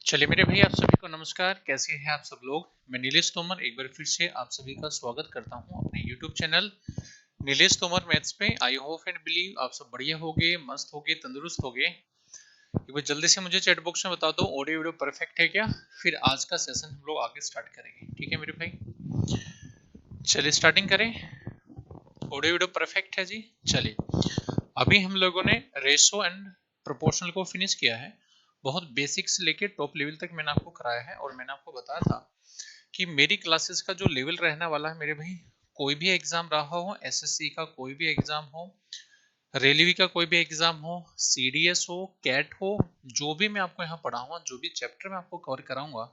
चलिए मेरे भाई, आप सभी को नमस्कार। कैसे हैं आप सब लोग। मैं नीलेश तोमर एक बार फिर से आप सभी का स्वागत करता हूं अपने YouTube channel Nilesh Tomar maths पे। आई होप एंड बिलीव आप सब बढ़िया होगे, मस्त होगे, तंदुरुस्त होगे। एक बार जल्दी से मुझे चैट बॉक्स में बता दो ऑडियो वीडियो परफेक्ट है क्या, फिर आज का सेशन हम लोग आगे स्टार्ट करेंगे। ठीक है मेरे भाई, चलिए स्टार्टिंग करें। ऑडियो वीडियो परफेक्ट है जी। चलिए अभी हम लोगों ने रेशो एंड प्रोपोर्शनल को फिनिश किया है। बहुत बेसिक से लेके टॉप लेवल तक मैंने आपको कराया है और मैंने आपको बताया था कि मेरी क्लासेस का जो लेवल रहने वाला है मेरे भाई, कोई भी एग्जाम रहा हो, एसएससी का कोई भी एग्जाम हो, रेलवे का कोई भी एग्जाम हो, सीडीएस हो, कैट हो, जो भी मैं आपको यहाँ पढ़ाऊंगा, जो भी चैप्टर मैं आपको कवर कराऊंगा,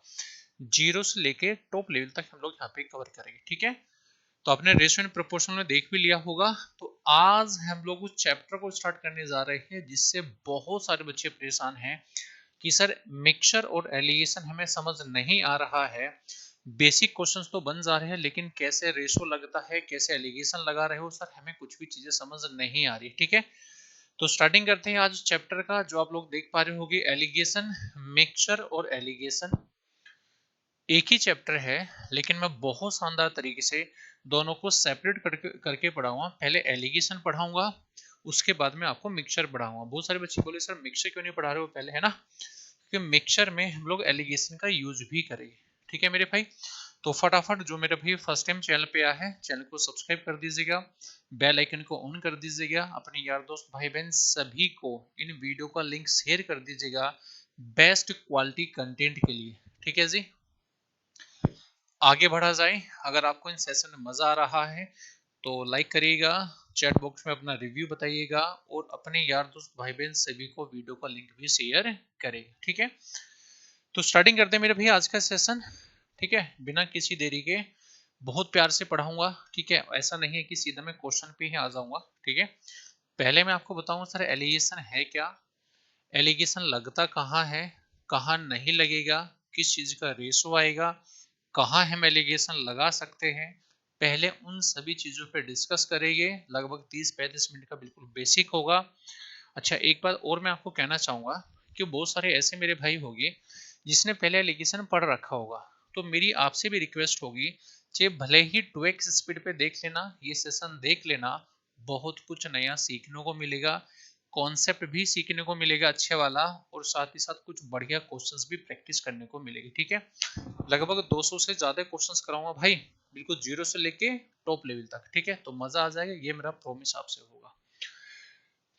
जीरो से लेके टॉप लेवल तक हम लोग यहाँ पे कवर करेंगे। ठीक है, तो आपने रेशियो एंड प्रोपोर्शनल में देख भी लिया होगा। तो आज हम लोग उस चैप्टर को स्टार्ट करने जा रहे हैं जिससे बहुत सारे बच्चे परेशान हैं कि सर मिक्सचर और एलिगेशन हमें समझ नहीं आ रहा है। बेसिक क्वेश्चंस तो बन जा रहे हैं लेकिन कैसे रेशो लगता है, कैसे एलिगेशन लगा रहे हो सर, हमें कुछ भी चीजें समझ नहीं आ रही। ठीक है, तो स्टार्टिंग करते हैं आज चैप्टर का। जो आप लोग देख पा रहे होंगे एलिगेशन, मिक्सचर और एलिगेशन एक ही चैप्टर है, लेकिन मैं बहुत शानदार तरीके से दोनों को सेपरेट करके पढ़ाऊंगा। पहले एलिगेशन पढ़ाऊंगा, उसके बाद में आपको मिक्सचर पढ़ाऊंगा। बहुत सारे बच्चे बोले सर मिक्सचर क्यों नहीं पढ़ा रहे हो पहले, है ना, क्योंकि मिक्सचर में हम लोग एलिगेशन का यूज भी करेंगे। ठीक है मेरे भाई, तो फटाफट जो मेरे भाई फर्स्ट टाइम चैनल पे आया है, चैनल को सब्सक्राइब कर दीजिएगा, बेल आइकन को ऑन कर दीजिएगा, अपने यार दोस्त भाई बहन सभी को इन वीडियो का लिंक शेयर कर दीजिएगा बेस्ट क्वालिटी कंटेंट के लिए। ठीक है जी, आगे बढ़ा जाए। अगर आपको इन सेशन में मजा आ रहा है तो लाइक करिएगा, चैट बॉक्स में अपना रिव्यू बताइएगा और अपने यार दोस्त भाई बहन सभी को वीडियो का लिंक भी शेयर करेगा। ठीक है, तो स्टार्टिंग करते हैं मेरे भैया आज का सेशन। ठीक है, बिना किसी देरी के बहुत प्यार से पढ़ाऊंगा। ठीक है, ऐसा नहीं है कि सीधा मैं क्वेश्चन पे ही आ जाऊंगा। ठीक है, पहले मैं आपको बताऊंगा सर एलिगेशन है क्या, एलिगेशन लगता कहाँ है, कहाँ नहीं लगेगा, किस चीज का रेशो आएगा, कहाँ हम एलिगेशन लगा सकते हैं, पहले उन सभी चीजों पे डिस्कस करेंगे। लगभग 30-35 मिनट का बिल्कुल बेसिक होगा। अच्छा, एक बात और मैं आपको कहना चाहूंगा कि बहुत सारे ऐसे मेरे भाई होंगे जिसने पहले एलिगेशन पढ़ रखा होगा, तो मेरी आपसे भी रिक्वेस्ट होगी, चाहे भले ही 2x स्पीड पे देख लेना, ये सेशन देख लेना, बहुत कुछ नया सीखने को मिलेगा, कॉन्सेप्ट भी सीखने को मिलेगा अच्छे वाला, और साथ ही साथ कुछ बढ़िया क्वेश्चंस भी प्रैक्टिस करने को मिलेगी। ठीक है, लगभग 200 से ज्यादा क्वेश्चंस कराऊंगा भाई, बिल्कुल जीरो से लेके टॉप लेवल तक। ठीक है, तो मजा आ जाएगा, ये मेरा प्रॉमिस आपसे होगा।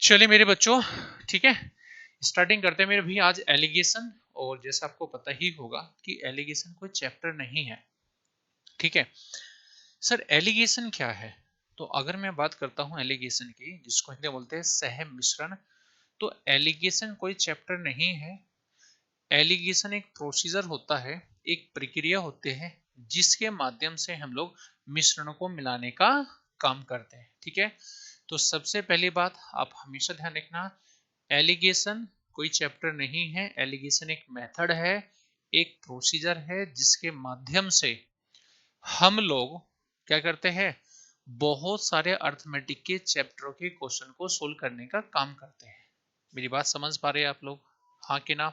चलिए मेरे बच्चों, ठीक है, स्टार्टिंग करते हैं मेरे भैया आज एलिगेशन। और जैसा आपको पता ही होगा कि एलिगेशन कोई चैप्टर नहीं है। ठीक है, सर एलिगेशन क्या है, तो अगर मैं बात करता हूं एलिगेशन की, जिसको हिंदी में बोलते हैं सह मिश्रण, तो एलिगेशन कोई चैप्टर नहीं है। एलिगेशन एक प्रोसीजर होता है, एक प्रक्रिया होती है जिसके माध्यम से हम लोग मिश्रणों को मिलाने का काम करते हैं। ठीक है, तो सबसे पहली बात आप हमेशा ध्यान रखना, एलिगेशन कोई चैप्टर नहीं है। एलिगेशन एक मेथड है, एक प्रोसीजर है जिसके माध्यम से हम लोग क्या करते हैं, बहुत सारे अर्थमेटिक के चैप्टरों के क्वेश्चन को सोल्व करने का काम करते हैं। मेरी बात समझ पा रहे हैं आप लोग, हाँ कि ना।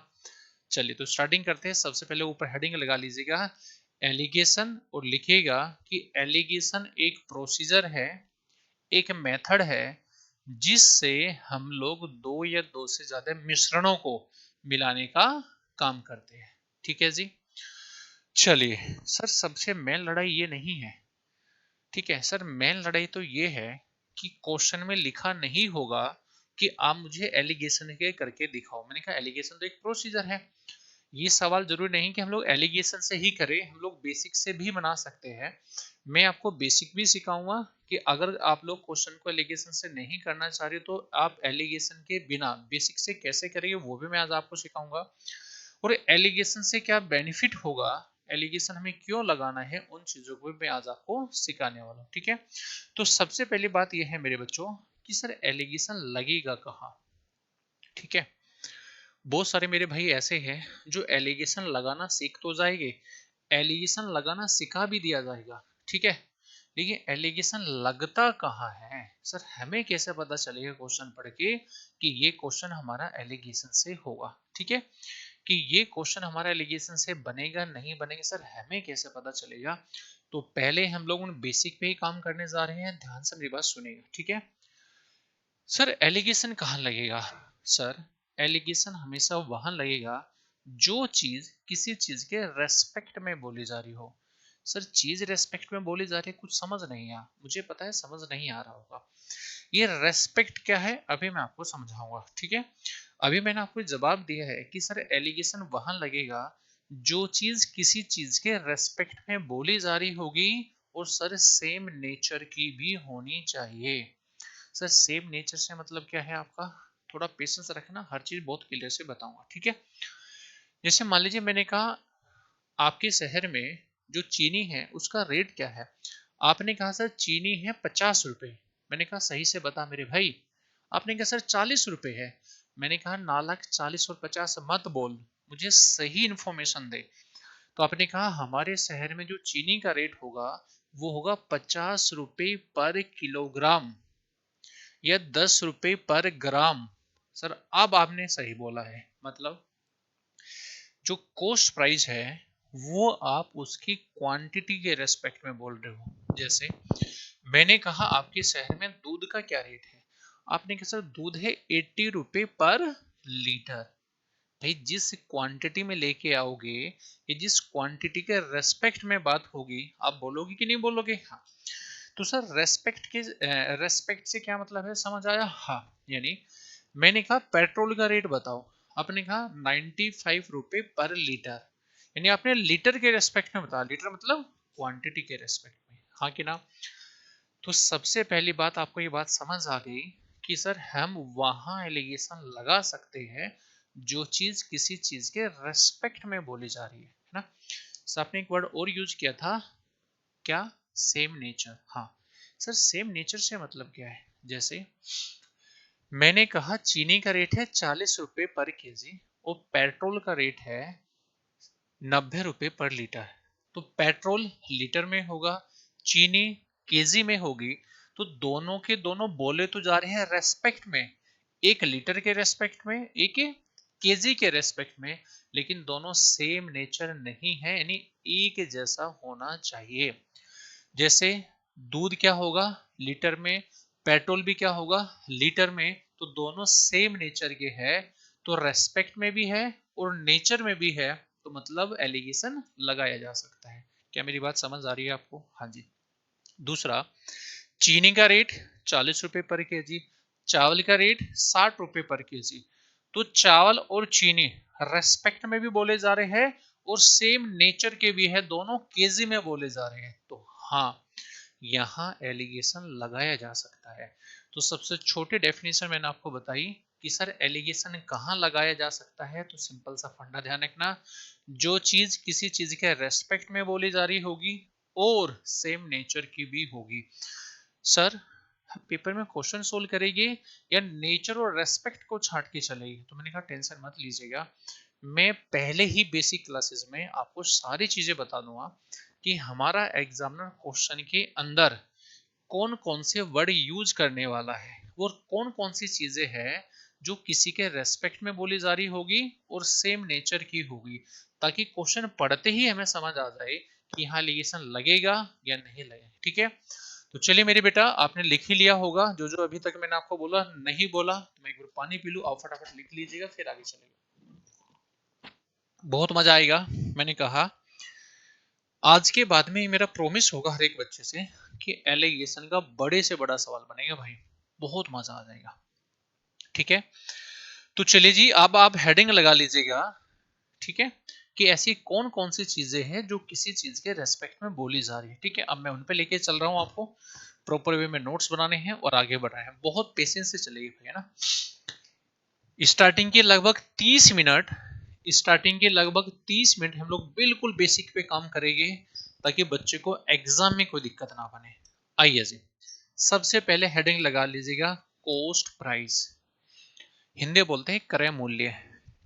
चलिए तो स्टार्टिंग करते हैं। सबसे पहले ऊपर हेडिंग लगा लीजिएगा एलिगेशन और लिखिएगा कि एलिगेशन एक प्रोसीजर है, एक मेथड है जिससे हम लोग दो या दो से ज्यादा मिश्रणों को मिलाने का काम करते हैं। ठीक है जी, चलिए सर सबसे मेन लड़ाई ये नहीं है। ठीक है सर, मेन लड़ाई तो ये है कि क्वेश्चन में लिखा नहीं होगा कि आप मुझे एलिगेशन के करके दिखाओ। मैंने कहा एलिगेशन तो एक प्रोसीजर है, ये सवाल जरूरी नहीं कि हम लोग एलिगेशन से ही करें, हम लोग बेसिक से भी बना सकते हैं। मैं आपको बेसिक भी सिखाऊंगा कि अगर आप लोग क्वेश्चन को एलिगेशन से नहीं करना चाह रहे तो आप एलिगेशन के बिना बेसिक से कैसे करेंगे वो भी मैं आज आपको सिखाऊंगा। और एलिगेशन से क्या बेनिफिट होगा, एलिगेशन हमें क्यों लगाना है, उन चीजों को भी मैं आज आपको सिखाने वाला हूँ। ठीक है, तो सबसे पहली बात यह है मेरे बच्चों कि सर एलिगेशन लगेगा कहाँ। ठीक है, बहुत सारे मेरे भाई ऐसे हैं जो एलिगेशन लगाना सीख तो जाएंगे, एलिगेशन लगाना सिखा भी दिया जाएगा। ठीक है, लेकिन एलिगेशन लगता कहाँ है सर, हमें कैसे पता चलेगा क्वेश्चन पढ़ के कि ये क्वेश्चन हमारा एलिगेशन से होगा। ठीक है, कि ये क्वेश्चन हमारा एलिगेशन से बनेगा नहीं बनेगा, सर हमें कैसे पता चलेगा? तो पहले हम लोग उन बेसिक पे ही काम करने जा रहे हैं, ध्यान से मेरी बात सुनिएगा, ठीक है? सर एलिगेशन कहाँ लगेगा? सर एलिगेशन हमेशा वहां लगेगा जो चीज किसी चीज के रेस्पेक्ट में बोली जा रही हो। सर चीज रेस्पेक्ट में बोली जा रही है, कुछ समझ नहीं आ, मुझे पता है समझ नहीं आ रहा होगा। ये रेस्पेक्ट क्या है अभी मैं आपको समझाऊंगा, ठीक है? अभी मैंने आपको जवाब दिया है कि सर एलिगेशन वहां लगेगा जो चीज किसी चीज के रेस्पेक्ट में बोली जा रही होगी और सर सेम नेचर की भी होनी चाहिए। सर सेम नेचर से मतलब क्या है आपका? थोड़ा पेशेंस रखना, हर चीज बहुत क्लियर से बताऊंगा, ठीक है? जैसे मान लीजिए मैंने कहा आपके शहर में जो चीनी है उसका रेट क्या है? आपने कहा सर चीनी है 50 रुपए। मैंने कहा सही से बता मेरे भाई। आपने कहा सर 40 रुपए है। मैंने कहा नालायक 40 और 50 मत बोल, मुझे सही इंफॉर्मेशन दे। तो आपने कहा हमारे शहर में जो चीनी का रेट होगा वो होगा 50 रुपए पर किलोग्राम या 10 रुपए पर ग्राम। सर अब आपने सही बोला है, मतलब जो कॉस्ट प्राइस है वो आप उसकी क्वांटिटी के रेस्पेक्ट में बोल रहे हो। जैसे मैंने कहा आपके शहर में दूध का क्या रेट है? आपने कहा सर दूध है 80 रुपए पर लीटर। भाई जिस क्वांटिटी में लेके आओगे या जिस क्वांटिटी के रेस्पेक्ट में बात होगी आप बोलोगे कि नहीं बोलोगे? हाँ। तो सर रेस्पेक्ट से क्या मतलब है, समझ आया? हाँ। यानी मैंने कहा पेट्रोल का रेट बताओ, आपने कहा 95 रुपए पर लीटर, यानी आपने लीटर के रेस्पेक्ट में बताया, लीटर मतलब क्वांटिटी के रेस्पेक्ट में, हाँ कि ना? तो सबसे पहली बात आपको ये बात समझ आ गई कि सर हम वहां एलिगेशन लगा सकते हैं जो चीज किसी चीज के रेस्पेक्ट में बोली जा रही है ना? सर आपने एक वर्ड और यूज किया था, क्या? Same nature. हाँ सर सेम नेचर से मतलब क्या है? जैसे मैंने कहा चीनी का रेट है 40 रुपए पर केजी और पेट्रोल का रेट है 90 रुपए पर लीटर। तो पेट्रोल लीटर में होगा, चीनी केजी में होगी, तो दोनों के दोनों बोले तो जा रहे हैं रेस्पेक्ट में, एक लीटर के रेस्पेक्ट में एक केजी के रेस्पेक्ट में, लेकिन दोनों सेम नेचर नहीं है, यानी एक जैसा होना चाहिए। जैसे दूध क्या होगा लीटर में, पेट्रोल भी क्या होगा लीटर में, तो दोनों सेम नेचर के है, तो रेस्पेक्ट में भी है और नेचर में भी है, तो मतलब एलिगेशन लगाया जा सकता है। क्या मेरी बात समझ आ रही है आपको? हाँ जी। दूसरा, चीनी का रेट 40 रुपए पर केजी, चावल का रेट 60 रुपए पर केजी, तो चावल और चीनी रेस्पेक्ट में भी बोले जा रहे हैं और सेम नेचर के भी है, दोनों केजी में बोले जा रहे हैं, तो हाँ यहाँ एलिगेशन लगाया जा सकता है। तो सबसे छोटी डेफिनेशन मैंने आपको बताई कि सर एलिगेशन कहाँ लगाया जा सकता है, तो सिंपल सा फंडा ध्यान रखना, जो चीज किसी चीज के रेस्पेक्ट में बोली जा रही होगी और सेम नेचर की भी होगी। सर पेपर में क्वेश्चन सोल्व करेंगे या नेचर और रेस्पेक्ट को छाट के चलेगी? तो मैंने कहा टेंशन मत लीजिएगा, मैं पहले ही बेसिक क्लासेस में आपको सारी चीजें बता दूंगा कि हमारा एग्जामिनर क्वेश्चन के अंदर कौन कौन से वर्ड यूज करने वाला है और कौन कौन सी चीजें हैं जो किसी के रेस्पेक्ट में बोली जा रही होगी और सेम नेचर की होगी, ताकि क्वेश्चन पढ़ते ही हमें समझ आ जाए कि यहाँ एलिगेशन लगेगा या नहीं लगेगा, ठीक है? तो चलिए मेरे बेटा आपने लिख ही लिया होगा जो जो अभी तक मैंने आपको बोला, नहीं बोला तो मैं एक बार पानी पी लूं, आप फटाफट लिख लीजिएगा फिर आगे चलेगा, बहुत मजा आएगा। मैंने कहा आज के बाद में मेरा प्रॉमिस होगा हर एक बच्चे से कि एलिगेशन का बड़े से बड़ा सवाल बनेगा भाई, बहुत मजा आ जाएगा, ठीक है? तो चलिए जी अब आप हेडिंग लगा लीजिएगा, ठीक है, कि ऐसी कौन कौन सी चीजें हैं जो किसी चीज के रेस्पेक्ट में बोली जा रही है, ठीक है? अब मैं उन पे लेके चल रहा हूं आपको, प्रॉपर वे में नोट्स बनाने हैं और आगे बढ़ना है, बहुत पेशेंस से चलेगी भैया ना। स्टार्टिंग के लगभग 30 मिनट हम लोग बिल्कुल बेसिक पे काम करेंगे ताकि बच्चे को एग्जाम में कोई दिक्कत ना बने। आइए जी, सबसे पहले हेडिंग लगा लीजिएगा कॉस्ट प्राइस, हिंदी बोलते हैं क्रय मूल्य,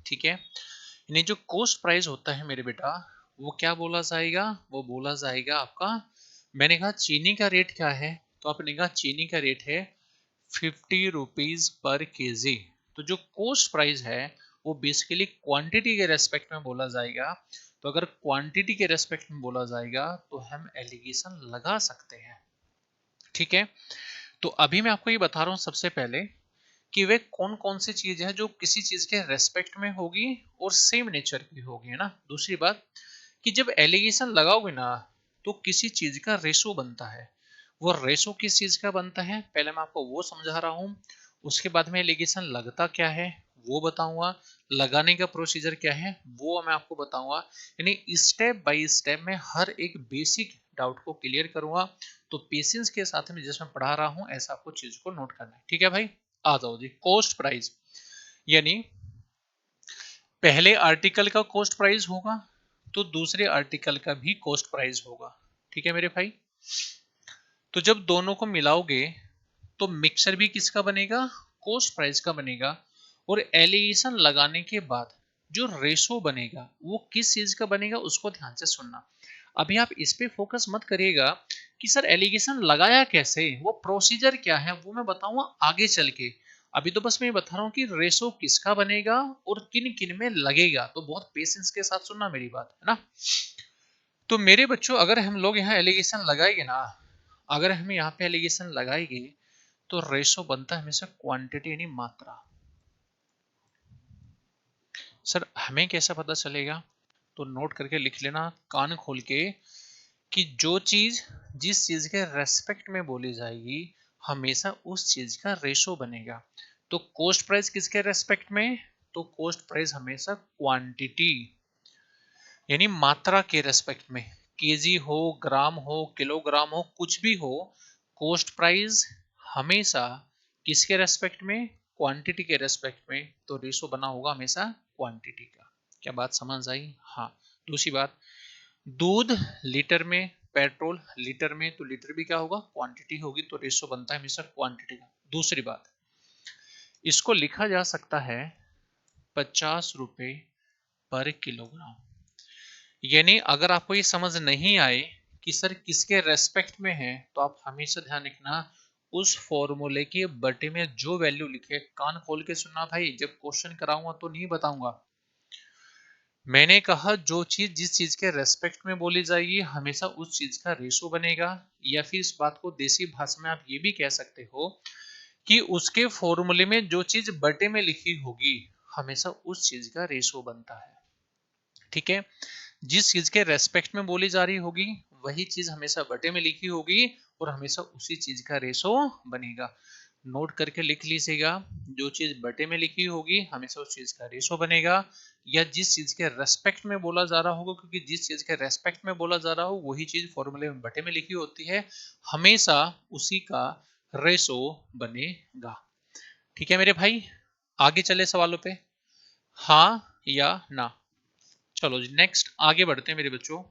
ठीक है? यानी जो कॉस्ट प्राइस होता है मेरे बेटा वो क्या बोला जाएगा? वो बोला जाएगा आपका, मैंने कहा चीनी का रेट क्या है, तो आपने कहा चीनी का रेट है 50 रुपीज पर केजी, तो जो कॉस्ट प्राइस है वो बेसिकली क्वांटिटी के रेस्पेक्ट में बोला जाएगा। तो अगर क्वांटिटी के रेस्पेक्ट में बोला जाएगा तो हम एलिगेशन लगा सकते हैं। ठीक है, तो अभी मैं आपको ये बता रहा हूं सबसे पहले कि वे कौन कौन सी चीज है जो किसी चीज के रेस्पेक्ट में होगी और सेम नेचर की होगी, है ना। दूसरी बात कि जब एलिगेशन लगाओगे ना तो किसी चीज का रेशो बनता है। वो रेशो किस चीज का बनता है पहले मैं आपको वो समझा रहा हूं, उसके बाद में एलिगेशन लगता क्या है वो बताऊंगा, लगाने का प्रोसीजर क्या है वो मैं आपको बताऊंगा। यानी स्टेप बाय स्टेप में हर एक बेसिक डाउट को क्लियर करूंगा। तो पेशेंस के साथ में जिसमें पढ़ा रहा हूं ऐसा आपको चीज को नोट करना है। ठीक है भाई, आ जाओ जी। कॉस्ट प्राइस यानी पहले आर्टिकल का कॉस्ट प्राइस होगा तो दूसरे आर्टिकल का भी कॉस्ट प्राइस होगा। ठीक है मेरे भाई, तो जब दोनों को मिलाओगे तो मिक्सचर भी किसका बनेगा, कॉस्ट प्राइस का बनेगा। और एलिगेशन लगाने के बाद जो रेशो बनेगा वो किस चीज का बनेगा उसको ध्यान से सुनना। अभी आप इस पे फोकस मत करिएगा कि सर एलिगेशन लगाया कैसे, वो प्रोसीजर क्या है वो मैं बताऊंगा आगे चल के। अभी तो बस मैं ये बता रहा हूँ कि रेशो किसका बनेगा और किन किन में लगेगा। तो बहुत पेशेंस के साथ सुनना मेरी बात, है ना। तो मेरे बच्चों अगर हम लोग यहाँ एलिगेशन लगाएंगे ना, अगर हम यहाँ पे एलिगेशन लगाएंगे तो रेशो बनता है हमेशा क्वांटिटी यानी मात्रा। सर हमें कैसा पता चलेगा, तो नोट करके लिख लेना कान खोल के कि जो चीज जिस चीज के रेस्पेक्ट में बोली जाएगी हमेशा उस चीज का रेशो बनेगा। तो कॉस्ट प्राइस किसके रेस्पेक्ट में, तो कॉस्ट प्राइस हमेशा क्वांटिटी यानी मात्रा के रेस्पेक्ट में, केजी हो ग्राम हो किलोग्राम हो कुछ भी हो, कॉस्ट प्राइस हमेशा किसके रेस्पेक्ट में, क्वांटिटी के रेस्पेक्ट में। तो रेशो बना होगा हमेशा क्वांटिटी का। क्या बात समझ आई, हाँ। दूसरी बात, दूध लीटर में, पेट्रोल लीटर में, तो लीटर भी क्या होगा क्वांटिटी होगी, तो रेशो बनता है हमेशा क्वांटिटी का। दूसरी बात, इसको लिखा जा सकता है 50 रुपए पर किलोग्राम। यानी अगर आपको ये समझ नहीं आए कि सर किसके रेस्पेक्ट में है तो आप हमेशा ध्यान रखना उस फॉर्मूले के बटे में जो वैल्यू लिखे, कान खोल के सुनना भाई, जब क्वेश्चन कराऊंगा तो नहीं बताऊंगा। मैंने कहा जो चीज जिस चीज के रेस्पेक्ट में बोली जाएगी हमेशा उस चीज का रेशो बनेगा। या फिर इस बात को देसी भाषा में आप ये भी कह सकते हो कि उसके फॉर्मूले में जो चीज बटे में लिखी होगी हमेशा उस चीज का रेशो बनता है। ठीक है, जिस चीज के रेस्पेक्ट में बोली जा रही होगी वही चीज हमेशा बटे में लिखी होगी और हमेशा उसी चीज का रेशो बनेगा। नोट करके लिख लीजिएगा, जो चीज बटे में लिखी होगी हमेशा उस चीज का रेशो बनेगा। या जिस चीज के रेस्पेक्ट में बोला जा रहा होगा, क्योंकि जिस चीज के रेस्पेक्ट में बोला जा रहा हो वही चीज फॉर्मूले में बटे में लिखी होती है, हमेशा उसी का रेशो बनेगा। ठीक है मेरे भाई, आगे चले सवालों पे, हाँ या ना। चलो जी नेक्स्ट आगे बढ़ते हैं मेरे बच्चों।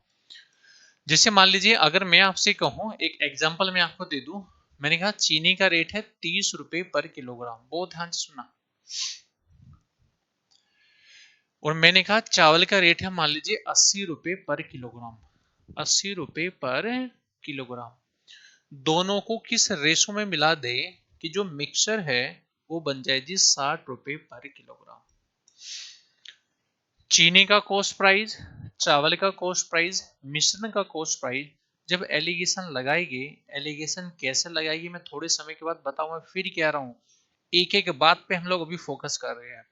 जैसे मान लीजिए अगर मैं आपसे कहूं, एक एग्जांपल मैं आपको दे दूं, मैंने कहा चीनी का रेट है 30 रुपए पर किलोग्राम, बहुत ध्यान से सुना। और मैंने कहा चावल का रेट है मान लीजिए 80 रुपए पर किलोग्राम, 80 रुपए पर किलोग्राम। दोनों को किस रेशो में मिला दे कि जो मिक्सचर है वो बन जाए जी 60 रुपए पर किलोग्राम। चीनी का कॉस्ट प्राइस, चावल का कॉस्ट प्राइस, मिश्रण का कॉस्ट प्राइस, जब एलिगेशन लगाएगी, एलिगेशन कैसे लगाएगी मैं थोड़े समय के बाद बताऊंगा। फिर कह रहा हूं एक एक बात पे हम लोग अभी फोकस कर रहे हैं।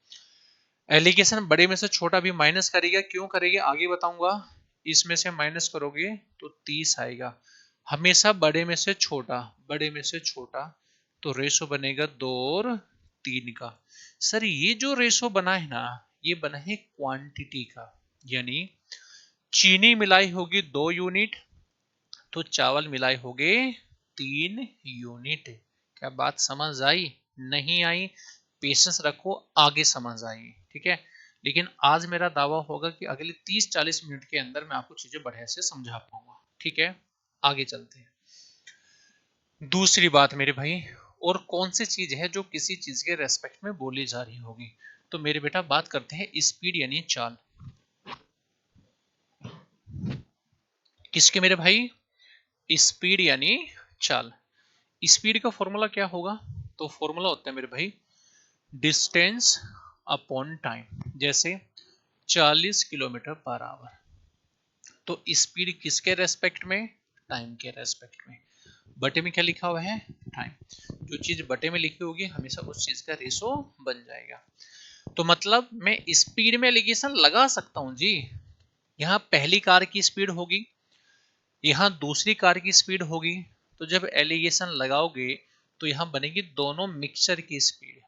एलिगेशन बड़े में से छोटा भी माइनस करेगा, क्यों करेगा आगे बताऊंगा। इसमें से माइनस करोगे तो 30 आएगा, हमेशा बड़े में से छोटा, बड़े में से छोटा। तो रेशो बनेगा 2 और 3 का। सर ये जो रेशो बना है ना ये बना है क्वांटिटी का, यानी चीनी मिलाई होगी 2 यूनिट तो चावल मिलाए होंगे 3 यूनिट। क्या बात समझ आई, नहीं आई, पेशेंस रखो आगे समझ आएगी। ठीक है, लेकिन आज मेरा दावा होगा कि अगले 30-40 मिनट के अंदर मैं आपको चीजें बढ़िया से समझा पाऊंगा। ठीक है, आगे चलते हैं। दूसरी बात मेरे भाई, और कौन सी चीज है जो किसी चीज के रेस्पेक्ट में बोली जा रही होगी, तो मेरे बेटा बात करते हैं स्पीड यानी चाल। किसके मेरे भाई, स्पीड यानी चाल। स्पीड का फॉर्मूला क्या होगा, तो फॉर्मूला होता है मेरे भाई डिस्टेंस अपॉन टाइम। जैसे 40 किलोमीटर पर आवर। तो स्पीड किसके रेस्पेक्ट में? टाइम के रेस्पेक्ट में। बटे में क्या लिखा हुआ है? टाइम। जो चीज बटे में लिखी होगी हमेशा उस चीज का रेशो बन जाएगा। तो मतलब मैं स्पीड में एलिगेशन लगा सकता हूं जी। यहाँ पहली कार की स्पीड होगी, यहाँ दूसरी कार की स्पीड होगी, तो जब एलिगेशन लगाओगे तो यहाँ बनेगी दोनों मिक्सचर की स्पीड।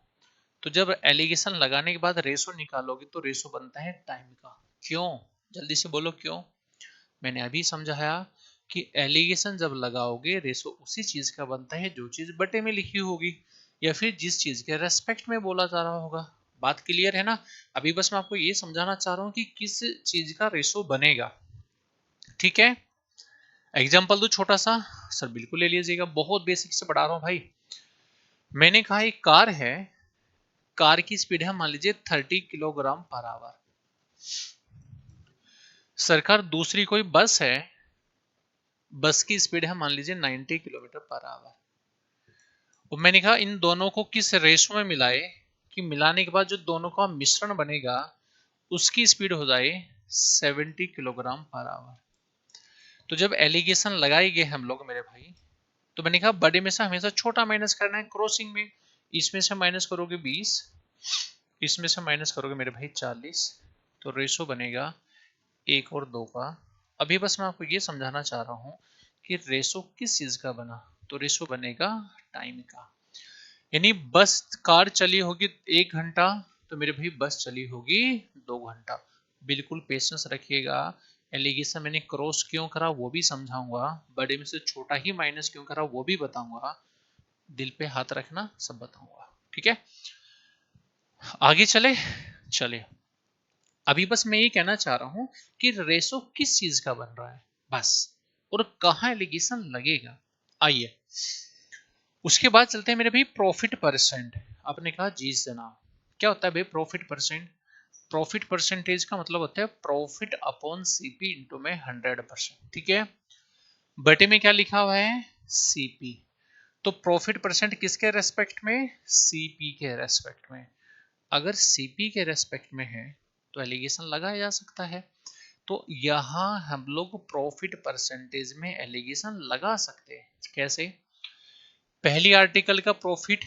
तो जब एलिगेशन लगाने के बाद रेशो निकालोगे तो रेशो बनता है टाइम का। क्यों? जल्दी से बोलो क्यों। मैंने अभी समझाया कि एलिगेशन जब लगाओगे रेशो उसी चीज का बनता है जो चीज बटे में लिखी होगी या फिर जिस चीज के रेस्पेक्ट में बोला जा रहा होगा। बात क्लियर है ना? अभी बस मैं आपको ये समझाना चाह रहा हूँ कि किस चीज का रेशो बनेगा। ठीक है, एग्जाम्पल दो छोटा सा। सर बिल्कुल ले लीजिएगा, बहुत बेसिक से पढ़ा रहा हूँ भाई। मैंने कहा एक कार है, कार की स्पीड है मान लीजिए 30 किलोग्राम पर आवर। सरकार दूसरी कोई बस है, बस की स्पीड है मान लीजिए 90 किलोमीटर पर आवर। और मैंने कहा इन दोनों को किस रेशो में मिलाए कि मिलाने के बाद जो दोनों का मिश्रण बनेगा उसकी स्पीड हो जाए 70 किलोग्राम पर आवर। तो जब एलिगेशन लगाएंगे हम लोग मेरे भाई, तो मैंने कहा बड़े में से हमेशा छोटा माइनस करना है क्रॉसिंग में। इसमें से माइनस करोगे 20, इसमें से माइनस करोगे मेरे भाई 40, तो रेशो बनेगा 1 और 2 का। अभी बस मैं आपको ये समझाना चाह रहा हूँ कि रेशो किस चीज का बना। तो रेशो बनेगा टाइम का। यानी बस कार चली होगी 1 घंटा, तो मेरे भाई बस चली होगी 2 घंटा। बिल्कुल पेशेंस रखिएगा। एलिगेशन मैंने क्रॉस क्यों करा वो भी समझाऊंगा, बड़े में से छोटा ही माइनस क्यों करा वो भी बताऊंगा, दिल पे हाथ रखना सब बताऊंगा। ठीक है, आगे चले। चले अभी बस मैं ये कहना चाह रहा हूं कि रेशो किस चीज का बन रहा है बस, और कहां एलिगेशन लगेगा। आइए उसके बाद चलते हैं मेरे भाई प्रॉफिट परसेंट। आपने कहा जी जनाब, क्या होता है भाई प्रॉफिट परसेंट? प्रॉफिट परसेंटेज का मतलब होता है प्रॉफिट अपॉन सीपी इंटू में 100%। ठीक है, बटे में क्या लिखा हुआ है? सीपी। तो प्रॉफिट परसेंट किसके रेस्पेक्ट में? सीपी के रेस्पेक्ट में। अगर सीपी के रेस्पेक्ट में है तो एलिगेशन लगाया जा सकता है। तो यहां हम लोग प्रॉफिट परसेंटेज में एलिगेशन लगा सकते हैं। कैसे? पहली आर्टिकल का प्रॉफिट,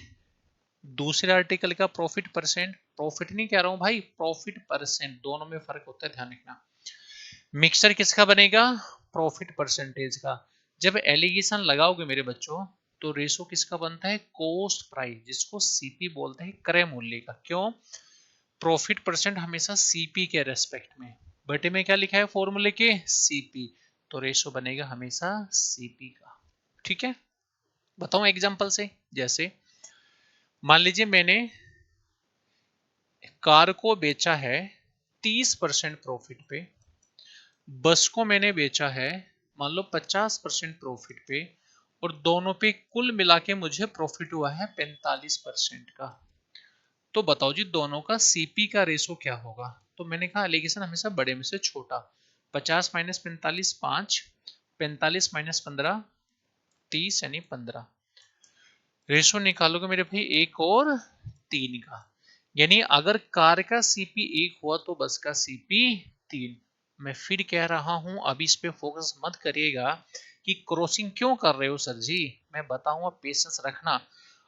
दूसरे आर्टिकल का प्रॉफिट परसेंट। प्रॉफिट नहीं कह रहा हूं भाई, प्रॉफिट परसेंट, दोनों में फर्क होता है, ध्यान रखना। मिक्सचर किसका बनेगा? प्रॉफिट परसेंटेज का। जब एलिगेशन लगाओगे मेरे बच्चों तो रेशो किसका बनता है? कॉस्ट प्राइस, जिसको सीपी बोलते हैं, क्रय मूल्य का। क्यों? प्रॉफिट परसेंट हमेशा सीपी के रेस्पेक्ट में। बटे में क्या लिखा है फॉर्मूले के? सीपी। तो रेशो बनेगा हमेशा सीपी का। ठीक है, बताऊं एग्जांपल से। जैसे मान लीजिए मैंने कार को बेचा है 30% प्रॉफिट पे, बस को मैंने बेचा है मान लो 50% प्रॉफिट पे, और दोनों पे कुल मिला के मुझे प्रॉफिट हुआ है 45% का। तो बताओ जी दोनों का सीपी का रेशो क्या होगा? तो मैंने कहा एलिगेशन हमेशा बड़े में से छोटा। 50 माइनस 45 5, 45 माइनस 15 30 यानी 15। रेशो निकालोगे मेरे भाई 1 और 3 का। यानी अगर कार का सीपी 1 हुआ तो बस का सीपी 3। मैं फिर कह रहा हूं, अभी इस पे फोकस मत करिएगा कि क्रॉसिंग क्यों कर रहे हो सर जी, मैं बताऊंगा, पेशेंस रखना।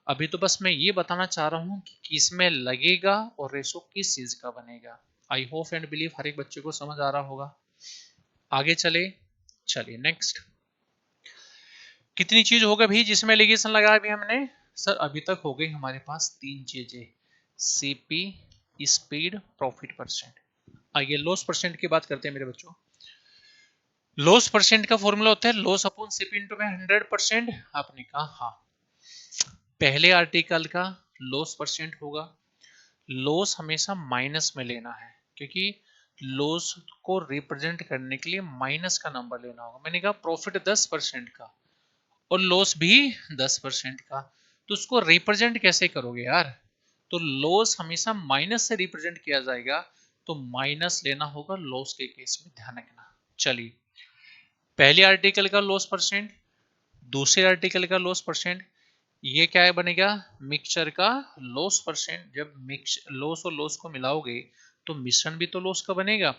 अभी तो बस मैं ये बताना चाह रहा हूं कि किसमें लगेगा और रेशो किस चीज का बनेगा। आई होप एंड बिलीव हर एक बच्चे को समझ आ रहा होगा। आगे चले। चलिए नेक्स्ट। कितनी चीज हो गई भाई जिसमें एलिगेशन लगाया भी हमने? सर अभी तक हो गई हमारे पास 3 चीजें, सीपी, स्पीड, प्रॉफिट परसेंट। आइए लॉस परसेंट की बात करते हैं मेरे बच्चों। लॉस परसेंट का फॉर्मूला होता है लॉस अपॉन सीपी इंटू में 100%। आपने कहा हाँ, पहले आर्टिकल का लॉस परसेंट होगा। लॉस हमेशा माइनस में लेना है, क्योंकि लॉस को रिप्रेजेंट करने के लिए माइनस का नंबर लेना होगा। मैंने कहा प्रॉफिट 10% का और लॉस भी 10% का, तो उसको रिप्रेजेंट कैसे करोगे यार? तो लॉस हमेशा माइनस से रिप्रेजेंट किया जाएगा, तो माइनस लेना होगा लॉस के केस में, ध्यान रखना। चलिए पहले आर्टिकल का लॉस परसेंट, दूसरे आर्टिकल का लॉस परसेंट, ये क्या है बनेगा? मिक्सचर का लॉस परसेंट। जब मिक्स लॉस और लॉस को मिलाओगे तो मिश्रण भी तो लॉस का बनेगा।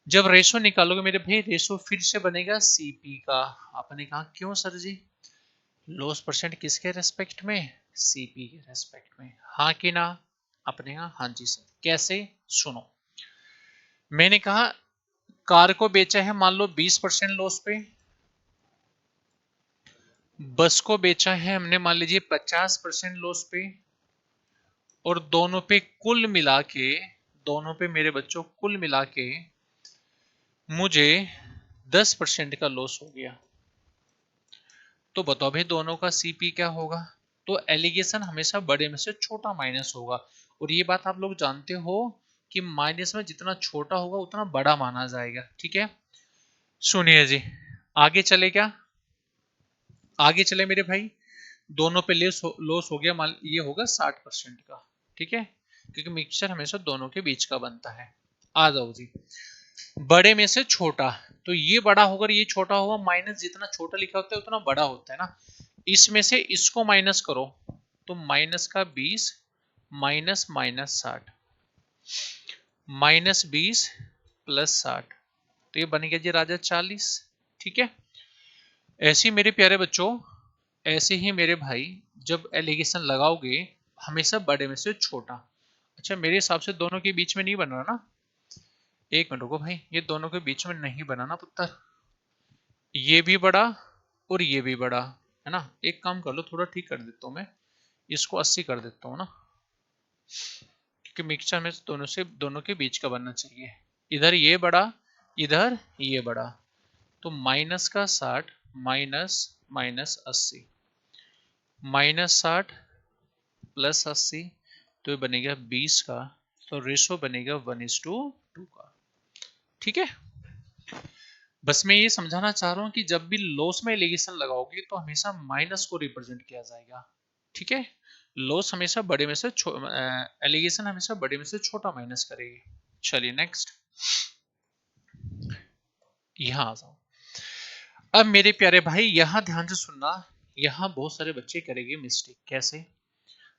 जब रेशो निकालोगे मेरे भाई, रेशो फिर से बनेगा सीपी का। आपने कहा क्यों सर जी, लॉस परसेंट किसके रेस्पेक्ट में, सीपी के रेस्पेक्ट में, हाँ कि ना। आपने कहा हाँ जी सर। कैसे, सुनो। मैंने कहा कार को बेचा है मान लो 20% लॉस पे, बस को बेचा है हमने मान लीजिए 50% लॉस पे, और दोनों पे कुल मिला के, दोनों पे मेरे बच्चों कुल मिला के मुझे 10% का लॉस हो गया। तो बताओ भाई दोनों का सीपी क्या होगा। तो एलिगेशन हमेशा बड़े में से छोटा माइनस होगा, और ये बात आप लोग जानते हो कि माइनस में जितना छोटा होगा उतना बड़ा माना जाएगा। ठीक है, सुनिए जी, आगे चले क्या, आगे चले मेरे भाई। दोनों पे लॉस हो गया, मान ये होगा 60% का। ठीक है, क्योंकि मिक्सचर हमेशा दोनों के बीच का बनता है। आ जाओ जी, बड़े में से छोटा, तो ये बड़ा होगा ये छोटा होगा, माइनस जितना छोटा लिखा होता है उतना बड़ा होता है ना। इसमें से इसको माइनस करो, तो माइनस का 20 माइनस माइनस 60, माइनस 20 प्लस 60, तो ये बन गया जी राजा 40। ठीक है, ऐसे ही मेरे प्यारे बच्चों, ऐसे ही मेरे भाई, जब एलिगेशन लगाओगे हमेशा बड़े में से छोटा। अच्छा मेरे हिसाब से दोनों के बीच में नहीं बन रहा ना, एक मिनट रुको भाई, ये दोनों के बीच में नहीं बना ना पुत्र, ये भी बड़ा और ये भी बड़ा है ना। एक काम कर लो, थोड़ा ठीक कर देता हूँ मैं, इसको 80 कर देता हूँ ना, क्योंकि मिक्सचर में दोनों के बीच का बनना चाहिए। इधर ये बड़ा, इधर ये बड़ा, तो माइनस का 60 माइनस माइनस 80, माइनस 60 प्लस 80, तो ये बनेगा 20 का, तो रेशो बनेगा 1:2 का। ठीक है, बस मैं ये समझाना चाह रहा हूं कि जब भी लॉस में एलिगेशन लगाओगे तो हमेशा माइनस को रिप्रेजेंट किया जाएगा। ठीक है, लॉस हमेशा बड़े में से एलिगेशन हमेशा बड़े में से छोटा माइनस करेगी। चलिए नेक्स्ट, यहां आ जाओ। अब मेरे प्यारे भाई यहां ध्यान से सुनना, यहां बहुत सारे बच्चे करेंगे मिस्टेक। कैसे,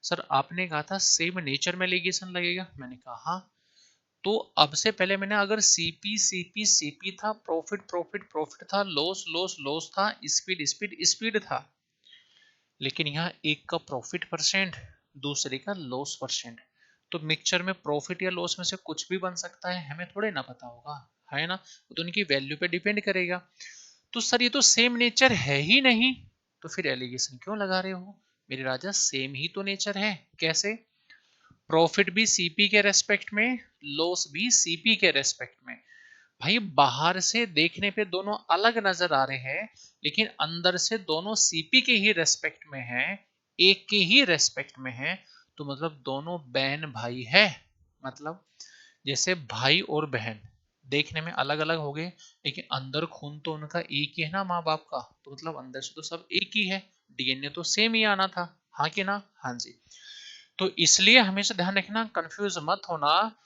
सर आपने कहा था सेम नेचर में एलिगेशन लगेगा, मैंने कहा हाँ। तो अब से पहले मैंने अगर सीपी सीपी सीपी था, प्रॉफिट प्रॉफिट प्रॉफिट था, लॉस लॉस लॉस था, स्पीड स्पीड स्पीड था, लेकिन यहाँ एक का प्रॉफिट परसेंट, दूसरे का लॉस परसेंट, तो मिक्सचर में प्रॉफिट या लॉस में से कुछ भी बन सकता है, हमें थोड़े ना पता होगा, है ना। तो उनकी वैल्यू पे डिपेंड करेगा। तो सर ये तो सेम नेचर है ही नहीं, तो फिर एलिगेशन क्यों लगा रहे हो मेरे राजा, सेम ही तो नेचर है। कैसे, प्रॉफिट भी सीपी के रेस्पेक्ट में, लॉस भी सीपी के रेस्पेक्ट में। भाई बाहर से देखने पे दोनों अलग नजर आ रहे हैं, लेकिन अंदर से दोनों सीपी के ही रेस्पेक्ट में हैं, एक के ही रेस्पेक्ट में हैं। तो मतलब दोनों बहन भाई है, मतलब जैसे भाई और बहन देखने में अलग अलग हो गए, लेकिन अंदर खून तो उनका एक ही है ना माँ बाप का, तो मतलब अंदर से तो सब एक ही है, डीएनए तो सेम ही आना था, हाँ कि ना। हाँ जी, तो इसलिए हमेशा ध्यान रखना, कंफ्यूज मत होना।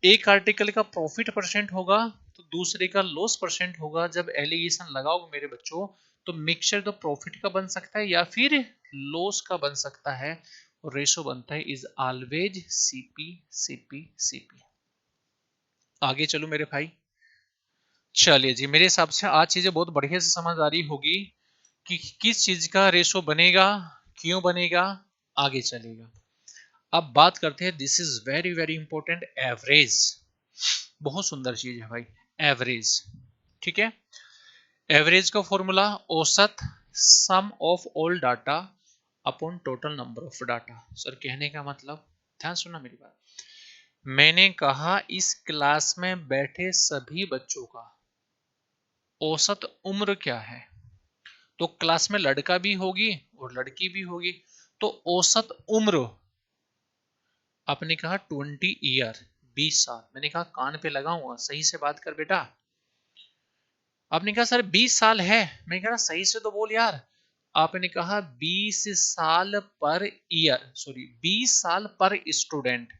एक आर्टिकल का प्रॉफिट परसेंट होगा तो दूसरे का लॉस परसेंट होगा। जब एलिगेशन लगाओगे मेरे बच्चों, तो मिक्सचर तो प्रॉफिट का बन सकता है या फिर लॉस का बन सकता है, और रेशो बनता है is always CP CP CP. आगे चलो मेरे भाई, चलिए जी, मेरे हिसाब से आज चीजें बहुत बढ़िया से समझ आ रही होगी कि किस चीज का रेशो बनेगा, क्यों बनेगा, आगे चलेगा। अब बात करते हैं, this is very very important, average. बहुत सुंदर चीज है भाई, एवरेज। ठीक है, एवरेज का फॉर्मूला औसत, sum of all data upon total number of data. Sir कहने का मतलब, ध्यान सुनना मेरी बात, मैंने कहा इस क्लास में बैठे सभी बच्चों का औसत उम्र क्या है। तो क्लास में लड़का भी होगी और लड़की भी होगी, तो औसत उम्र आपने कहा 20 ईयर, 20 साल। मैंने कहा कान पे लगाऊंगा, सही से बात कर बेटा। आपने कहा सर 20 साल है, मैंने कहा सही से तो बोल यार। आपने कहा 20 साल पर ईयर, सॉरी 20 साल पर स्टूडेंट,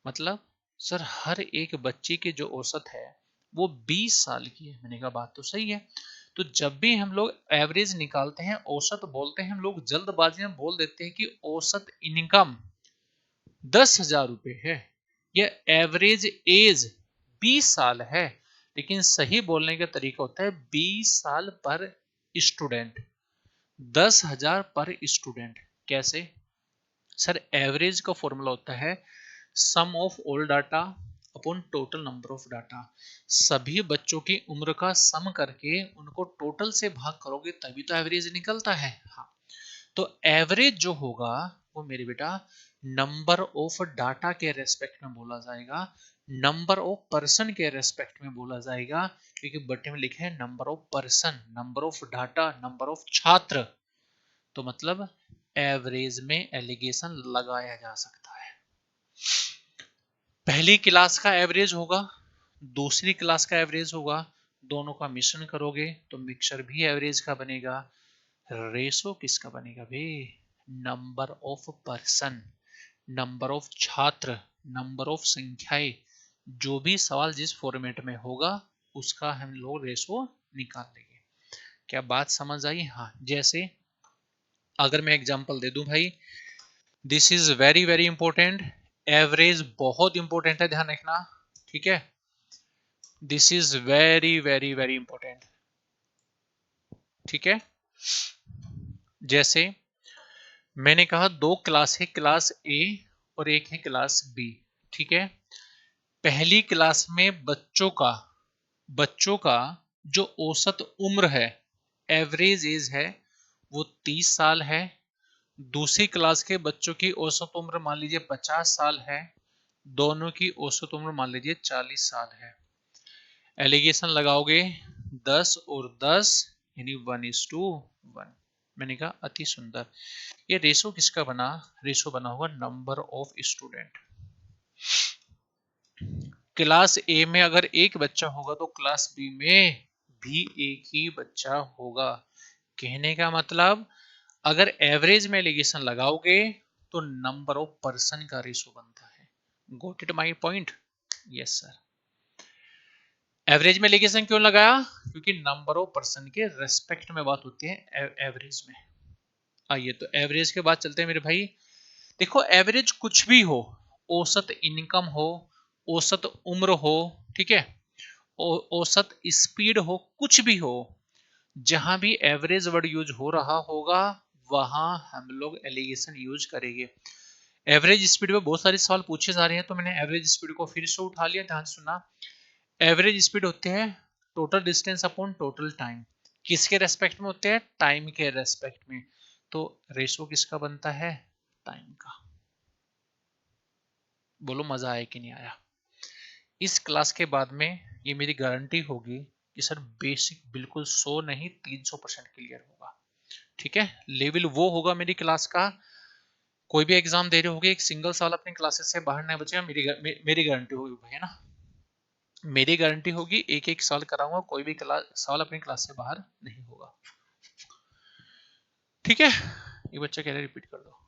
मतलब सर हर एक बच्चे की जो औसत है वो 20 साल की है। मैंने कहा बात तो सही है। तो जब भी हम लोग एवरेज निकालते हैं, औसत बोलते हैं, हम लोग जल्दबाजी में बोल देते हैं कि औसत इनकम 10,000 रुपए है, ये एवरेज एज 20 साल है, लेकिन सही बोलने का तरीका होता है 20 साल पर स्टूडेंट, 10,000 पर स्टूडेंट। कैसे सर? एवरेज का फॉर्मूला होता है sum of all data upon total number of data. सभी बच्चों की उम्र का सम करके उनको टोटल से भाग करोगे तभी तो एवरेज निकलता है। हाँ, तो एवरेज जो होगा वो मेरे बेटा नंबर ऑफ डाटा के रेस्पेक्ट में बोला जाएगा, नंबर ऑफ पर्सन के रेस्पेक्ट में बोला जाएगा, क्योंकि बटे में लिखे हैं number of person, number of data, number of छात्र। तो मतलब एवरेज में एलिगेशन लगाया जा सकता है। पहली क्लास का एवरेज होगा, दूसरी क्लास का एवरेज होगा, दोनों का मिश्रण करोगे तो मिक्सचर भी एवरेज का बनेगा। रेशो किसका बनेगा भाई? Number of person, number of छात्र, नंबर ऑफ संख्याएं, जो भी सवाल जिस फॉर्मेट में होगा उसका हम लोग रेशो निकाल लेंगे। क्या बात समझ आई? हाँ, जैसे अगर मैं एग्जांपल दे दूं भाई, this is very very important, average बहुत इंपॉर्टेंट है, ध्यान रखना, ठीक है? This is very very very important, ठीक है? जैसे मैंने कहा दो क्लास है, क्लास ए और एक है क्लास बी, ठीक है? पहली क्लास में बच्चों का जो औसत उम्र है, एवरेज एज है, वो 30 साल है। दूसरी क्लास के बच्चों की औसत उम्र मान लीजिए 50 साल है, दोनों की औसत उम्र मान लीजिए 40 साल है। एलिगेशन लगाओगे 10 और 10 यानी 1:1। मैंने कहा अति सुंदर। ये रेशो किसका बना? रेशो बना होगा नंबर ऑफ स्टूडेंट। क्लास ए में अगर एक बच्चा होगा तो क्लास बी में भी एक ही बच्चा होगा। कहने का मतलब अगर एवरेज में एलिगेशन लगाओगे तो नंबर ऑफ पर्सन का रेशो बनता है। Got it my point? Yes sir. Average में एलिगेशन क्यों लगाया? क्योंकि नंबर ऑफ पर्सन के रेस्पेक्ट में बात होती है एवरेज में। आइए तो एवरेज के बाद चलते हैं मेरे भाई। देखो एवरेज कुछ भी हो, औसत इनकम हो, औसत उम्र हो, ठीक है, औसत स्पीड हो, कुछ भी हो, जहां भी एवरेज वर्ड यूज हो रहा होगा वहां हम लोग एलिगेशन यूज करेंगे। एवरेज स्पीड में बहुत सारे सवाल पूछे जा रहे हैं तो मैंने एवरेज स्पीड को फिर से उठा लिया, ध्यान सुनना। एवरेज स्पीड होते हैं total distance upon total time. किसके रेस्पेक्ट में होते हैं? टाइम के रेस्पेक्ट में। तो रेशो किसका बनता है? टाइम का। बोलो मजा आया कि नहीं आया? इस क्लास के बाद में ये मेरी गारंटी होगी कि सर बेसिक बिल्कुल 100 नहीं 300% क्लियर होगा, ठीक है? लेवल वो होगा मेरी क्लास का। कोई भी एग्जाम दे रहे होगे एक सिंगल सवाल अपने क्लासेस से बाहर नहीं बचेगा, मेरी गारंटी होगी भाई, है ना? मेरी गारंटी होगी एक एक सवाल कराऊंगा, कोई भी सवाल अपनी क्लास से बाहर नहीं होगा, ठीक है? ये बच्चा कह रहे रिपीट कर दो।